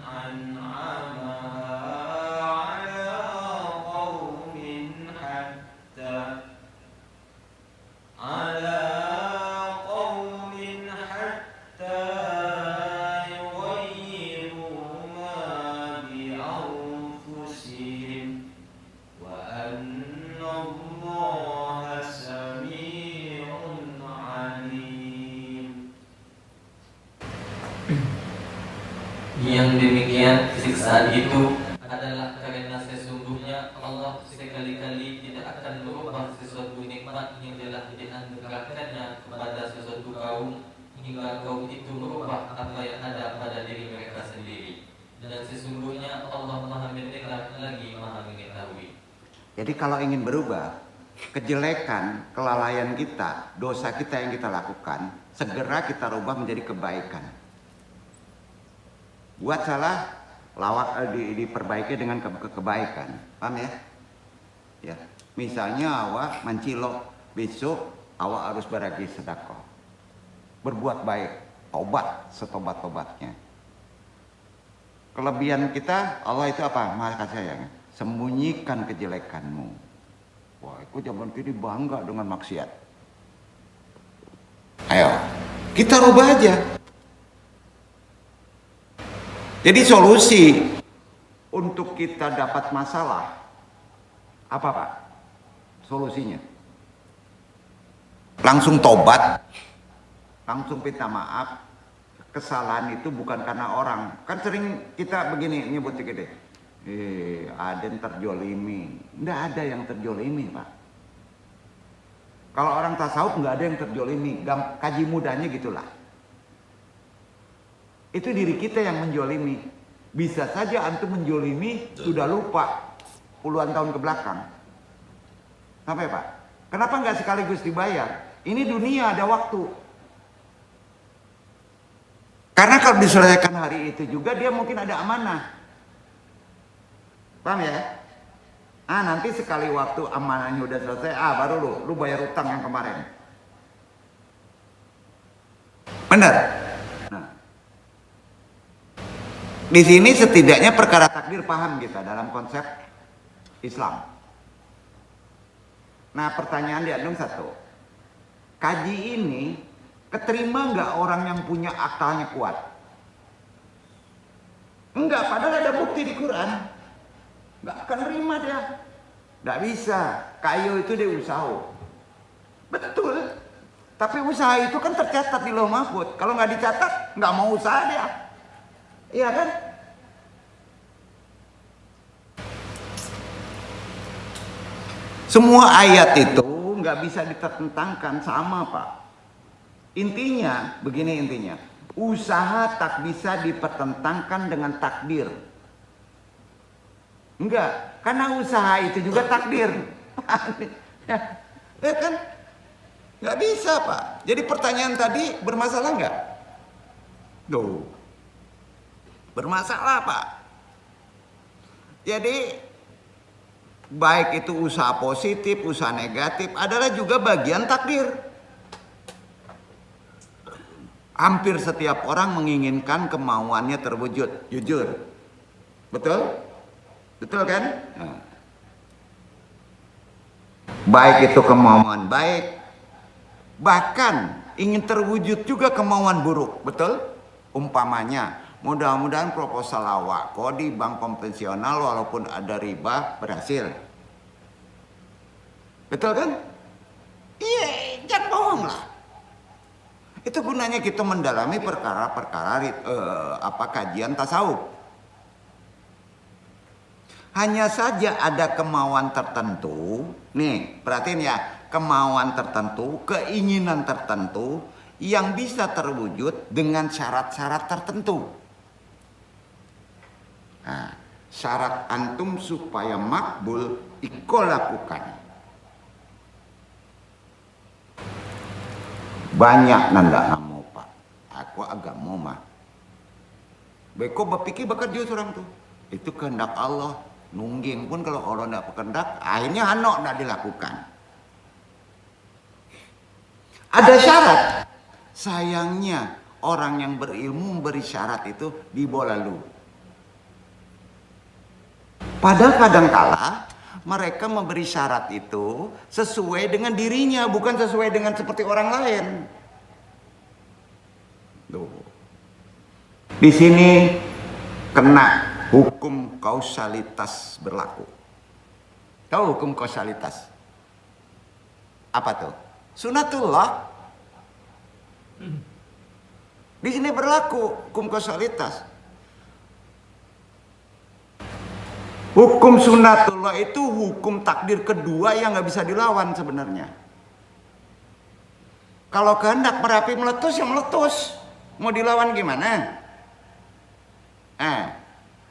أنعمها على قوم حتى يغيروا ما بأنفسهم وأن الله سميع عليم. Yang demikian siksaan itu adalah karena sesungguhnya Allah sekali-kali tidak akan merubah sesuatu nikmat yang telah dianugerahkannya kepada sesuatu kaum hingga kaum itu merubah apa yang ada pada diri mereka sendiri. Dan sesungguhnya Allah Maha mendengar lagi Maha mengetahui. Jadi kalau ingin berubah, kejelekan, kelalaian kita, dosa kita yang kita lakukan, segera kita rubah menjadi kebaikan. Buat salah, diperbaiki dengan kebaikan. Paham ya? Ya. Misalnya awak mencilok, besok awak harus berbagi sedekah. Berbuat baik, tobat setobat-tobatnya. Kelebihan kita, Allah itu apa? Maha kasih sayang. Sembunyikan kejelekanmu. Wah, aku zaman kini bangga dengan maksiat. Ayo, kita rubah aja. Jadi solusi untuk kita dapat masalah, apa Pak? Solusinya? Langsung tobat, langsung minta maaf. Kesalahan itu bukan karena orang. Kan sering kita begini nyebut gitu. Ada yang terjolimi. Nggak ada yang terjolimi Pak. Kalau orang tasawuf nggak ada yang terjolimi. Kaji mudahnya gitulah. Itu diri kita yang menjolimi. Bisa saja antum menjolimi sudah lupa puluhan tahun ke belakang. Sampai Pak. Kenapa nggak sekaligus dibayar? Ini dunia ada waktu. Karena kalau diselesaikan hari itu juga dia mungkin ada amanah. Paham ya? Nanti sekali waktu amanahnya udah selesai, baru lu bayar utang yang kemarin. Benar? Nah. Di sini setidaknya perkara takdir paham kita dalam konsep Islam. Nah, pertanyaan diandung satu. Kaji ini keterima nggak orang yang punya akalnya kuat? Enggak, padahal ada bukti di Quran. Nggak akan terima dia. Nggak bisa. Kayu itu dia usaha. Betul. Tapi usaha itu kan tercatat di Lauh Mahfuz. Kalau nggak dicatat, nggak mau usaha dia. Iya kan? Semua ayat itu nggak bisa ditertentangkan sama Pak. Intinya, begini intinya. Usaha tak bisa dipertentangkan dengan takdir. Enggak, karena usaha itu juga takdir. Ya kan? Nggak bisa Pak. Jadi pertanyaan tadi bermasalah nggak? Tuh. Bermasalah Pak. Jadi baik itu usaha positif, usaha negatif adalah juga bagian takdir. Hampir setiap orang menginginkan kemauannya terwujud, jujur. Betul? Betul kan? Nah. Baik itu kemauan baik, bahkan ingin terwujud juga kemauan buruk. Betul? Umpamanya, mudah-mudahan proposal awak di bank konvensional walaupun ada riba berhasil. Betul kan? Iya, jangan bohong lah. Itu gunanya kita mendalami perkara-perkara kajian tasawuf. Hanya saja ada kemauan tertentu. Nih, perhatiin ya, kemauan tertentu, keinginan tertentu yang bisa terwujud dengan syarat-syarat tertentu. Nah, syarat antum supaya makbul iko lakukan. Banyak nanda namo Pak. Aku agak mau mah. Beko berpikir bakal dia seorang tuh. Itu kehendak Allah. Nungging pun kalau Allah tidak berkehendak, akhirnya hanok tidak dilakukan. Ada syarat. Sayangnya orang yang berilmu memberi syarat itu dibawa lalu. Padahal kadangkala mereka memberi syarat itu sesuai dengan dirinya, bukan sesuai dengan seperti orang lain. Tuh. Di sini kena hukum kausalitas berlaku. Tahu hukum kausalitas? Apa tuh? Sunatullah. Di sini berlaku hukum kausalitas. Hukum sunatullah itu hukum takdir kedua yang nggak bisa dilawan sebenarnya. Kalau kehendak Merapi meletus, ya meletus. Mau dilawan gimana?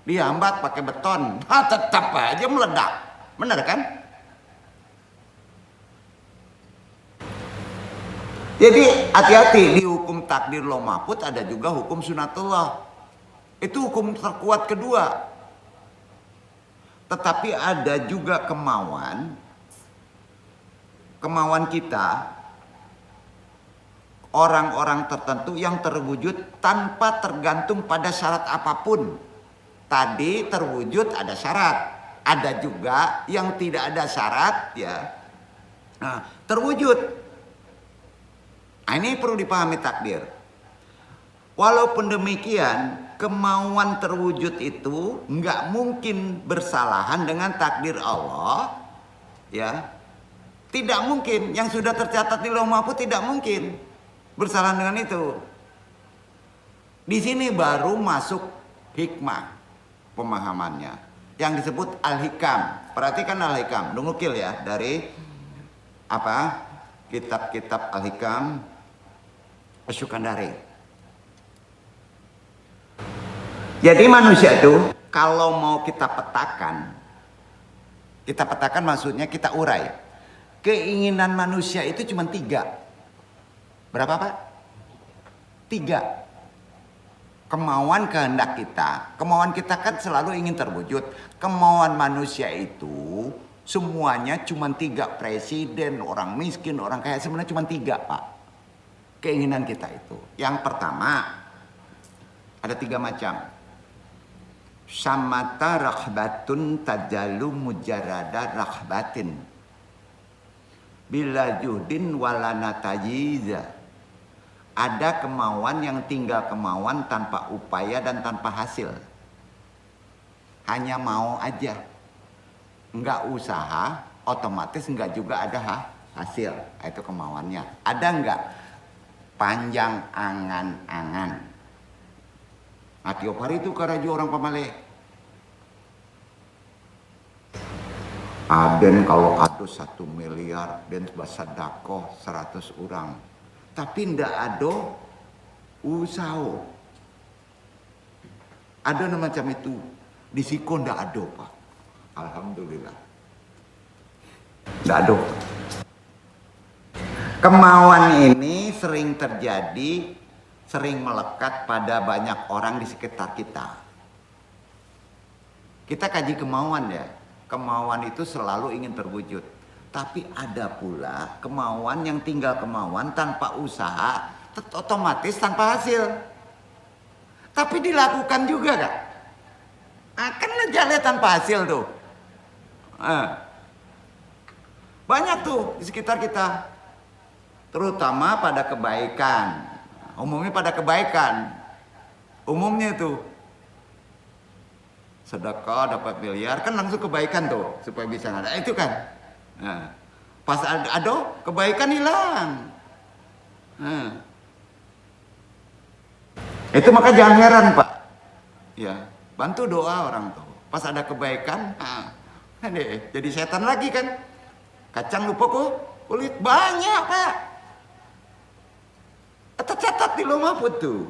Dihambat pakai beton, tetap aja meledak. Benar kan? Jadi hati-hati, di hukum takdir Lauh Mahfuz ada juga hukum sunatullah. Itu hukum terkuat kedua. Tetapi ada juga kemauan kita, orang-orang tertentu yang terwujud tanpa tergantung pada syarat apapun. tadi terwujud ada syarat, ada juga yang tidak ada syarat ya. Nah, terwujud. Nah, ini perlu dipahami takdir. Walaupun demikian, kemauan terwujud itu nggak mungkin bersalahan dengan takdir Allah, ya. Tidak mungkin. Yang sudah tercatat di Lauh Mahfuz tidak mungkin bersalahan dengan itu. Di sini baru masuk hikmah pemahamannya, yang disebut al-hikam. Perhatikan al-hikam, nukil ya dari apa? Kitab-kitab al-hikam Asy-Syukandari. Jadi manusia itu kalau mau kita petakan maksudnya kita urai. Keinginan manusia itu cuma 3. Berapa Pak? 3. Kemauan kehendak kita. Kemauan kita kan selalu ingin terwujud. Kemauan manusia itu semuanya cuma 3. Presiden, orang miskin, orang kaya, sebenarnya cuma 3 Pak. Keinginan kita itu. Yang pertama, ada 3 macam. Samata rakhbatun tajalu mujarrada rakhbatin bila juhdin walana tajiza. Ada kemauan yang tinggal kemauan tanpa upaya dan tanpa hasil. Hanya mau aja, enggak usaha, otomatis enggak juga ada hasil. Itu kemauannya. Ada enggak? Panjang angan-angan. Nah, tiap hari itu karaju orang Pamale. Aden kalau ada 1 miliar, dan basadako 100 orang. Tapi ndak ada usaha. Ada macam itu. Di Siko ndak ada Pak. Alhamdulillah. Ndak ada. Kemauan ini sering terjadi, sering melekat pada banyak orang di sekitar kita. Kita kaji kemauan ya. Kemauan itu selalu ingin terwujud. Tapi ada pula kemauan yang tinggal kemauan tanpa usaha, otomatis tanpa hasil. Tapi dilakukan juga kan? Akan jalan tanpa hasil tuh. Banyak tuh di sekitar kita. Terutama pada kebaikan. Umumnya pada kebaikan. Umumnya itu sedekah dapat miliar kan langsung kebaikan tuh supaya bisa ada itu kan. Nah, pas ada kebaikan hilang. Nah. Itu maka jangan heran Pak. Ya, bantu doa orang tuh. Pas ada kebaikan, jadi setan lagi kan. Kacang lupa kulit banyak Pak. Tercatat di Lauh Mahfuz tuh.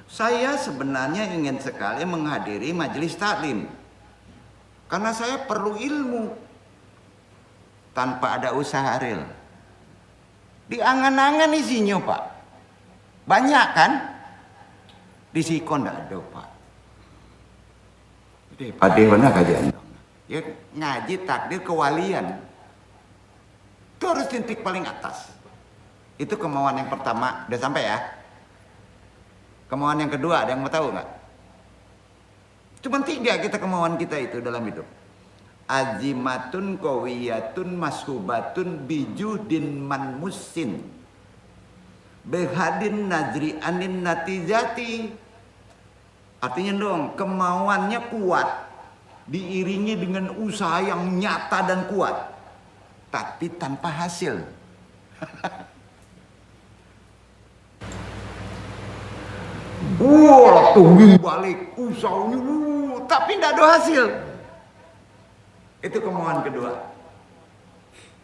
Saya sebenarnya ingin sekali menghadiri majelis taklim. Karena saya perlu ilmu. Tanpa ada usaha real. Di angan-angan isinya Pak. Banyak kan? Di Siko ndak ada Pak. Jadi Pak mana kajian dong? Ya ngaji takdir kewalian. Itu harus titik paling atas. Itu kemauan yang pertama. Udah sampai ya? Kemauan yang kedua, ada yang mau tahu nggak? Cuma 3 kita kemauan kita itu dalam hidup. Azimatun qawiyatun mashubatun bijudin manmusin. Behadin nadri anin natijati. Artinya dong, kemauannya kuat. Diiringi dengan usaha yang nyata dan kuat. Tapi tanpa hasil. Wah, tungging balik usahanya, tapi tidak ada hasil. Itu kemauan kedua.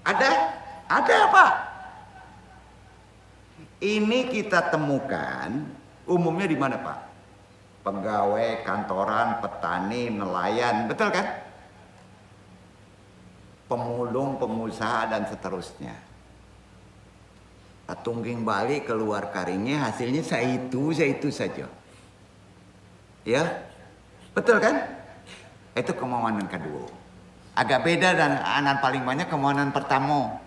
Ada Pak. Ini kita temukan umumnya di mana Pak? Pegawai, kantoran, petani, nelayan, betul kan? Pemulung, pengusaha dan seterusnya. Tungging balik keluar karingnya hasilnya saya itu saja. Ya, betul kan? Itu kemauan yang kedua. Agak beda dan anan paling banyak kemauan yang pertama.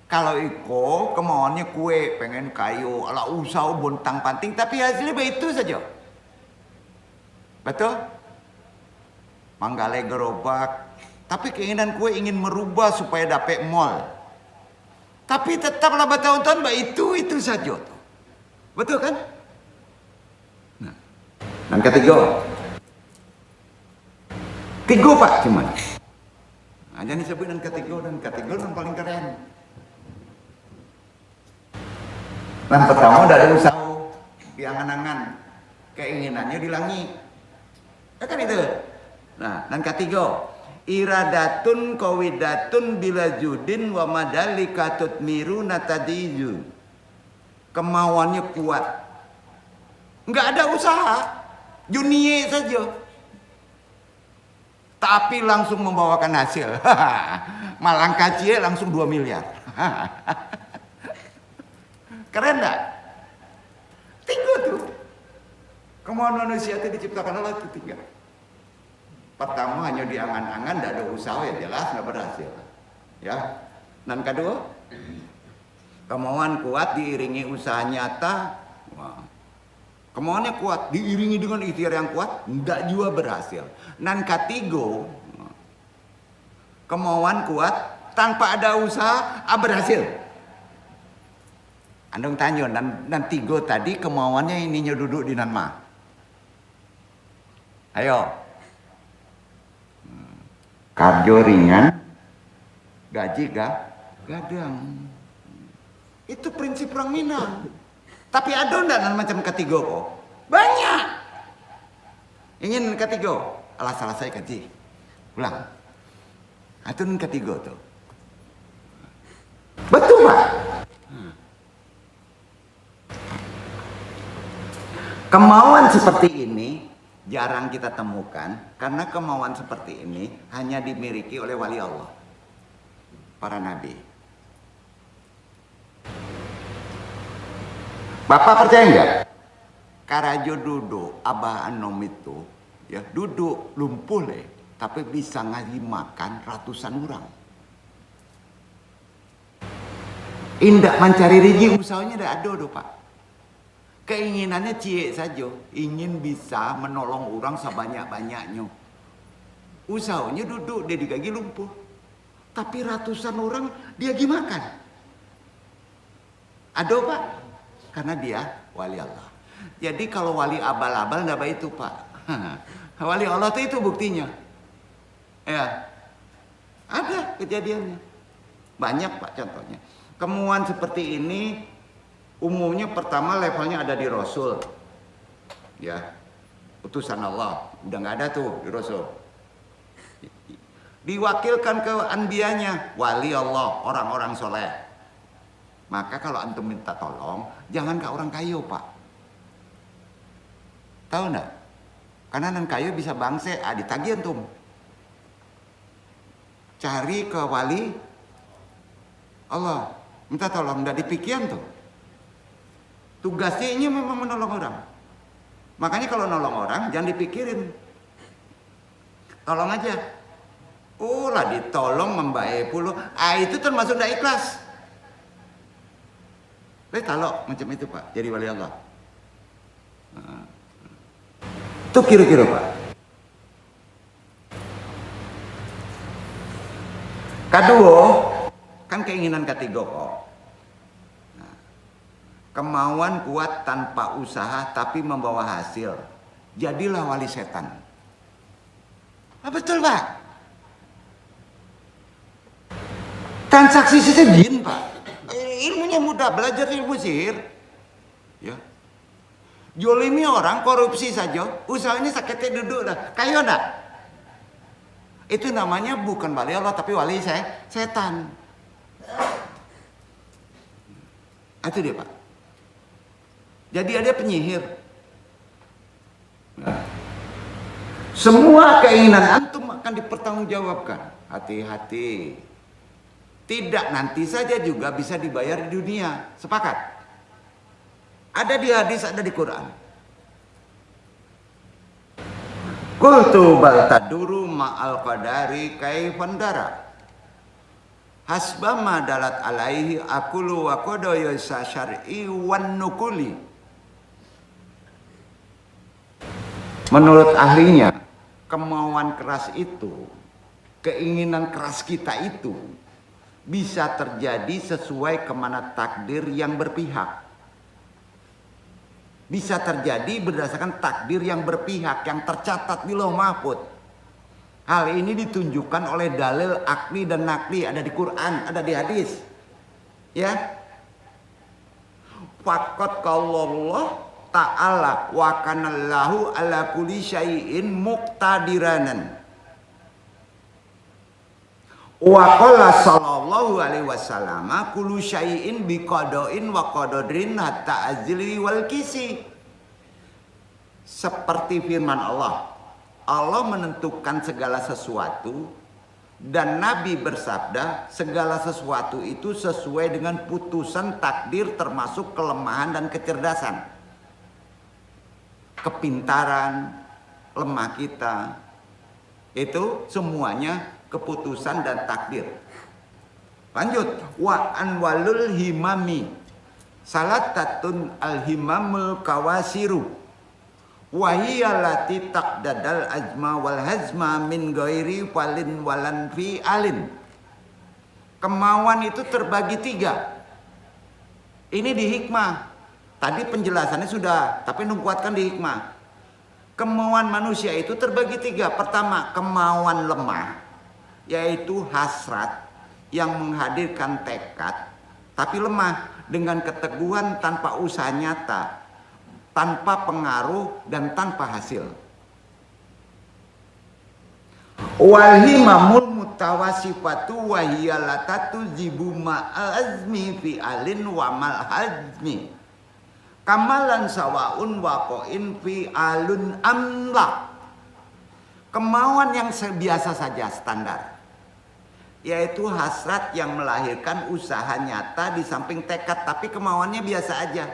Kalau Iko kemauannya kue, pengen kayu, ala usaha bontang panting, tapi hasilnya itu saja. Betul? Manggale gerobak. Tapi keinginan kue ingin merubah supaya dapat mall. Tapi tetaplah bertahun-tahun itu saja. Betul kan? Nah, dan ketiga. Tiga Pak cuman. Nah, jangan disebut dan ketiga yang paling keren. Dan pertama dari usaha diangan-angan, keinginannya di langit. Kan itu. Nah, dan ketiga, iradatun qawidatun bila judin wa madalika tutmiru natadiju. Kemauannya kuat. Enggak ada usaha, dunia saja. Tapi langsung membawakan hasil. Malang kacie langsung 2 miliar. Keren enggak? Tiga tuh. Kemauan manusia itu diciptakan Allah itu 3. Pertama hanya diangan-angan, tidak ada usaha, ya jelas nggak berhasil. Ya. Dan kedua, kemauan kuat diiringi usaha nyata. Wah. Kemauannya kuat diiringi dengan ikhtiar yang kuat, tidak juga berhasil. Dan ketiga, kemauan kuat tanpa ada usaha, berhasil. Andong tanya, dan 3 tadi kemauannya ininya duduk di Nanma. Ayo. Karjo ringan, gaji gadang. Itu prinsip orang Minang. Tapi ada enggak macam ketiga kok? Banyak. Ingin ketiga? Salah saya gaji. Ulang. Itu ketiga tuh. Betul Pak. Kemauan seperti ini jarang kita temukan karena kemauan seperti ini hanya dimiliki oleh wali Allah, para nabi. Bapak percaya enggak? Karajo duduk Abah Anom itu ya duduk lumpuh tapi bisa ngasih makan ratusan orang. Indak mencari rezeki usahanya tidak ada doh Pak. Keinginannya cie saja, ingin bisa menolong orang sebanyak-banyaknya. Usahanya duduk, dia digagi lumpuh. Tapi ratusan orang dia gimakan. Ada Pak? Karena dia wali Allah. Jadi kalau wali abal-abal enggak baik itu Pak. Wali Allah itu buktinya. Ya. Ada kejadiannya. Banyak Pak contohnya. Kemauan seperti ini umumnya pertama levelnya ada di Rasul, ya, utusan Allah, udah nggak ada tuh di Rasul. Diwakilkan ke anbiyanya, wali Allah, orang-orang soleh. Maka kalau antum minta tolong, jangan ke orang kaya Pak. Tahu nggak? Karena nan kaya bisa bangse, ditagih antum. Cari ke wali Allah, minta tolong, nggak dipikiran tuh. Tugasnya ini memang menolong orang. Makanya kalau nolong orang jangan dipikirin. Tolong aja. Oh lah ditolong membaik puluh. Itu termasuk tidak ikhlas. Talok macam itu Pak. Jadi wali Allah. Itu kira-kira Pak. Kedua, kan keinginan ketiga kok. Kemauan kuat tanpa usaha tapi membawa hasil. Jadilah wali setan. Betul Pak. Transaksi sihir jin Pak. Ilmunya mudah, belajar ilmu sihir. Ya. Jolimi orang, korupsi saja, usahanya sakitnya duduk dah. Kayo enggak? Itu namanya bukan wali Allah tapi wali setan. Itu dia Pak. Jadi ada penyihir. Semua keinginan antum akan dipertanggungjawabkan. Hati-hati. Tidak nanti saja juga bisa dibayar di dunia. Sepakat? Ada di hadis, ada di Quran. Qultu bal taduru ma'al qadari kaifandara. Hasbama dalat alaihi akulu wa qadoyo syar'i wan nukuli. Menurut ahlinya, kemauan keras itu, keinginan keras kita itu bisa terjadi sesuai kemana takdir yang berpihak. Bisa terjadi berdasarkan takdir yang berpihak, yang tercatat di Lauh Mahfuz. Hal ini ditunjukkan oleh dalil akli dan nakli, ada di Quran, ada di hadis. Ya. Faqad qallallah ta'ala wa kanallahu ala kulli syai'in muqtadiranan. Wa qala sallallahu alaihi wasallam kullu syai'in biqada'in wa qadarin hatta azli wal kisi. Seperti firman Allah, Allah menentukan segala sesuatu dan Nabi bersabda segala sesuatu itu sesuai dengan putusan takdir termasuk kelemahan dan kecerdasan, kepintaran, lemah kita, itu semuanya keputusan dan takdir. Lanjut, wa anwalul himami salatatun alhimamul kawasiru wa hiya lati taqdadal ajma wal hazma min ghairi falin walan fi alin. Kemauan itu terbagi 3. Ini di hikmah. Tadi penjelasannya sudah, tapi nukuatkan di hikmah. Kemauan manusia itu terbagi 3. Pertama, kemauan lemah, yaitu hasrat yang menghadirkan tekad tapi lemah, dengan keteguhan tanpa usaha nyata, tanpa pengaruh dan tanpa hasil. Wal himamul mutawasifatu wa hiya latatu zibu ma'al azmi fi alin wa mal hazmi kamalan sawaun waqo'in fi alun amla. Kemauan yang biasa saja, standar, yaitu hasrat yang melahirkan usaha nyata di samping tekad, tapi kemauannya biasa aja.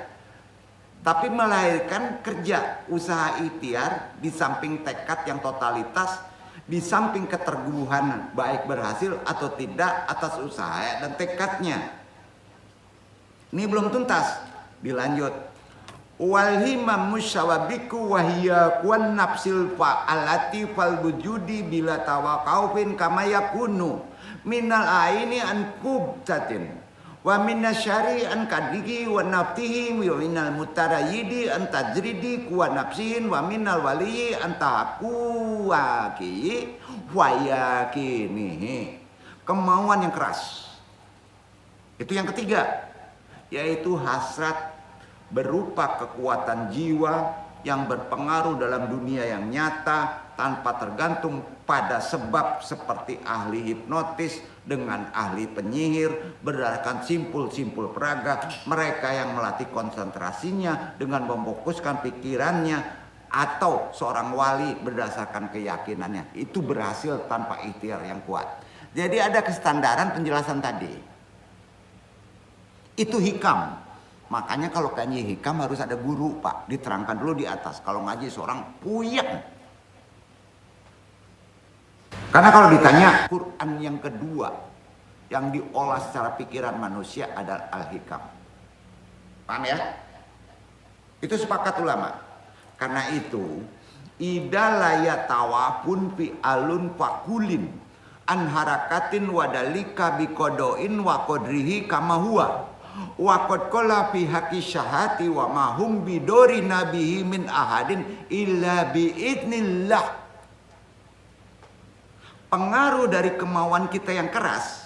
Tapi melahirkan kerja, usaha ikhtiar di samping tekad yang totalitas, di samping keteguhan baik berhasil atau tidak atas usaha dan tekadnya. Ini belum tuntas, dilanjut. Wal himam musyawabiku wahiyya kuan nafsil fa'alati fal wujudi bila tawaqaufin kama yakunu minal aini an kubtatin wa minasyari an kadigi wa naftihi wa minal mutarayyidi an tajridi wa nafsihin wa minal waliyi an tahakuwaki wa yakinihi. Kemauan yang keras, itu yang ketiga, yaitu hasrat berupa kekuatan jiwa yang berpengaruh dalam dunia yang nyata tanpa tergantung pada sebab, seperti ahli hipnotis dengan ahli penyihir berdasarkan simpul-simpul peraga, mereka yang melatih konsentrasinya dengan memfokuskan pikirannya, atau seorang wali berdasarkan keyakinannya. Itu berhasil tanpa ikhtiar yang kuat. Jadi ada kestandaran penjelasan tadi. Itu hikam. Makanya kalau ngaji hikam harus ada guru, Pak. Diterangkan dulu di atas. Kalau ngaji seorang puyeng. Karena kalau ditanya, Quran yang kedua yang diolah secara pikiran manusia adalah Al-Hikam. Paham ya? Itu sepakat ulama. Karena itu, idalaya tawafun fi alun fakulin an harakatin wadalika biqodoin wa qadrihi kama huwa. Wa qad qala fi haqqi syahati wa ma hum bidori nabihi min ahadin illa bi idznillah. Pengaruh dari kemauan kita yang keras,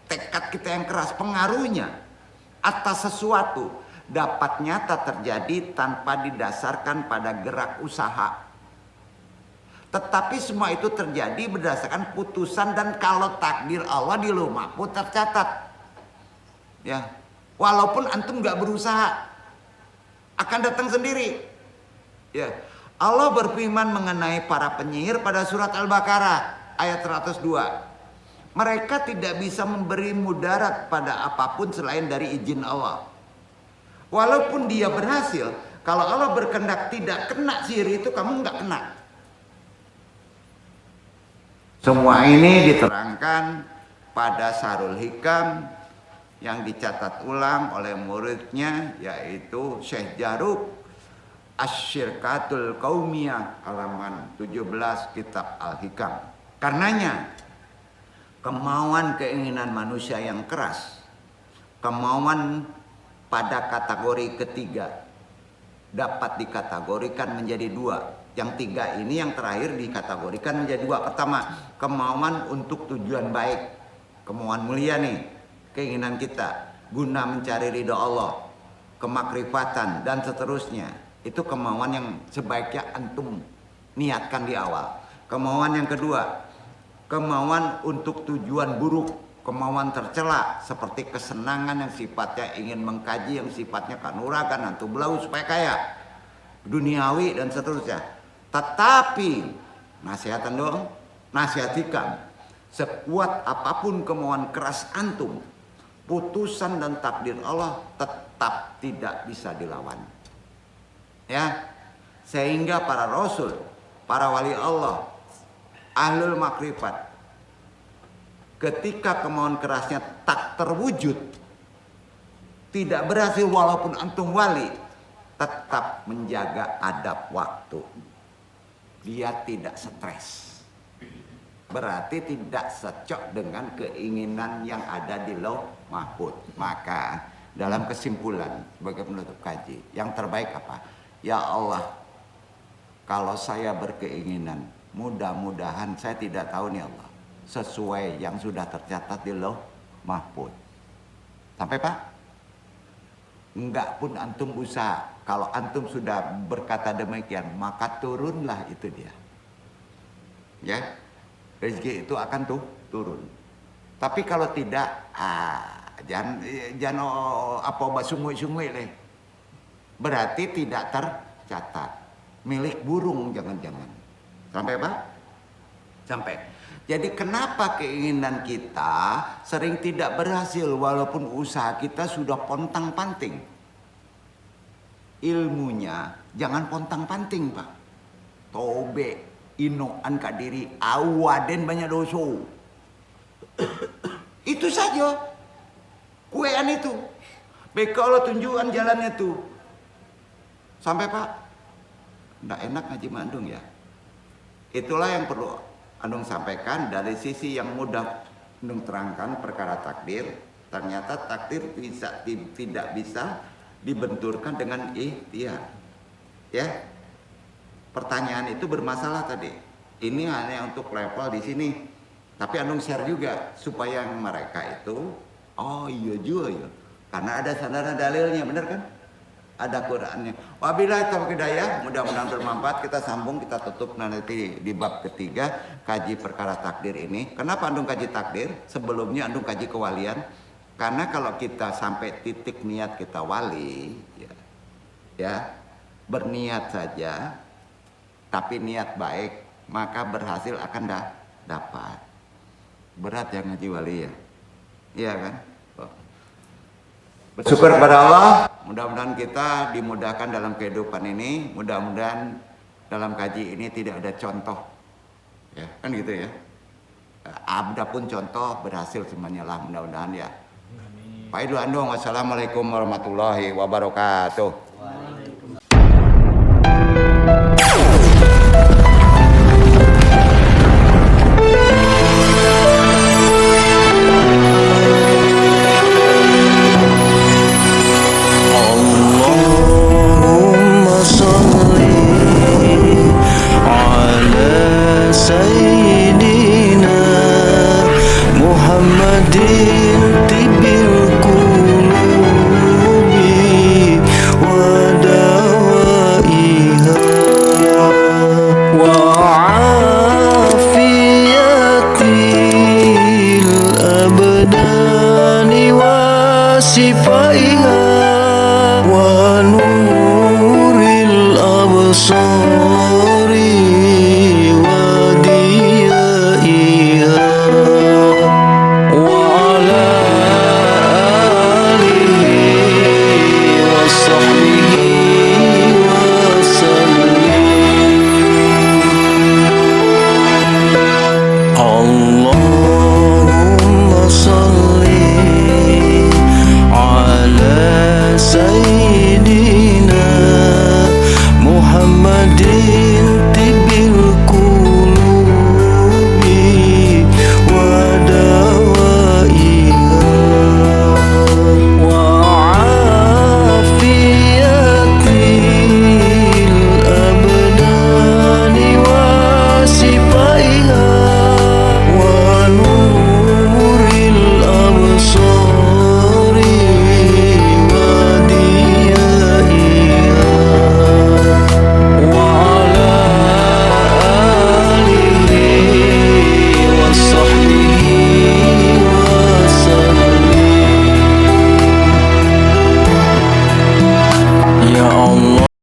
tekad kita yang keras, pengaruhnya atas sesuatu dapat nyata terjadi tanpa didasarkan pada gerak usaha. Tetapi semua itu terjadi berdasarkan putusan dan kalau takdir Allah di Lauh Mahfuz tercatat. Ya. Walaupun antum nggak berusaha, akan datang sendiri. Ya, Allah berfirman mengenai para penyihir pada surat Al-Baqarah ayat 102. Mereka tidak bisa memberi mudarat pada apapun selain dari izin Allah. Walaupun dia berhasil, kalau Allah berkehendak tidak kena sihir itu, kamu nggak kena. Semua ini diterangkan pada Sarul Hikam yang dicatat ulang oleh muridnya, yaitu Syekh Jaruk Asy-Syirkatul Qaumiyah halaman 17 kitab Al-Hikam. Karenanya kemauan keinginan manusia yang keras, kemauan pada kategori ketiga dapat dikategorikan menjadi dua. Yang tiga ini yang terakhir dikategorikan menjadi dua. Pertama, kemauan untuk tujuan baik, kemauan mulia nih, keinginan kita guna mencari ridha Allah, kemakrifatan dan seterusnya. Itu kemauan yang sebaiknya antum niatkan di awal. Kemauan yang kedua, kemauan untuk tujuan buruk, kemauan tercela seperti kesenangan yang sifatnya ingin mengkaji, yang sifatnya kanuragan, antum belau supaya kaya, duniawi dan seterusnya. Tetapi nasihatan dong, nasihatikan, sekuat apapun kemauan keras antum, putusan dan takdir Allah tetap tidak bisa dilawan. Ya, sehingga para rasul, para wali Allah, ahlul makrifat, ketika kemauan kerasnya tak terwujud, tidak berhasil walaupun antum wali, tetap menjaga adab waktu. Dia tidak stres. Berarti tidak secok dengan keinginan yang ada di Lauh Mahfuz. Maka dalam kesimpulan sebagai penutup kaji, yang terbaik apa? Ya Allah, kalau saya berkeinginan, mudah-mudahan saya tidak tahu nih Allah, sesuai yang sudah tercatat di Lauh Mahfuz. Sampai Pak? Enggak pun antum usaha. Kalau antum sudah berkata demikian, maka turunlah itu dia. Ya, rezeki itu akan turun. Tapi kalau tidak, jangan apa sungguh-sungguh leh. Berarti tidak tercatat. Milik burung jangan-jangan. Sampai Pak? Sampai. Jadi kenapa keinginan kita sering tidak berhasil walaupun usaha kita sudah pontang-panting? Ilmunya jangan pontang-panting Pak. Tobe, inoan kadiri, awaden banyak dosa. Itu saja. Kuean itu. Baik kalau tunjukkan jalannya tuh. Sampai Pak? Nggak enak ngaji mandung ya. Itulah yang perlu Andung sampaikan dari sisi yang mudah Andung terangkan perkara takdir. Ternyata takdir tidak bisa dibenturkan dengan ikhtiar. Ya. Pertanyaan itu bermasalah tadi. Ini hanya untuk level di sini. Tapi Andung share juga supaya mereka itu, oh iya juga ya. Karena ada sandaran dalilnya, benar kan? Ada Qur'annya. Wabillahi taufiq hidayah, mudah-mudahan bermanfaat. Kita sambung, kita tutup nanti di bab ketiga kaji perkara takdir ini. Kenapa Andung kaji takdir? Sebelumnya Andung kaji kewalian. Karena kalau kita sampai titik niat kita wali, ya berniat saja, tapi niat baik, maka berhasil akan dapat. Berat ya ngaji wali ya, iya kan? Bersyukur kepada Allah, mudah-mudahan kita dimudahkan dalam kehidupan ini, mudah-mudahan dalam kaji ini tidak ada contoh, ya kan gitu ya. Ada pun contoh berhasil semuanya lah, mudah-mudahan ya. Pak Idu Andung, wassalamualaikum warahmatullahi wabarakatuh.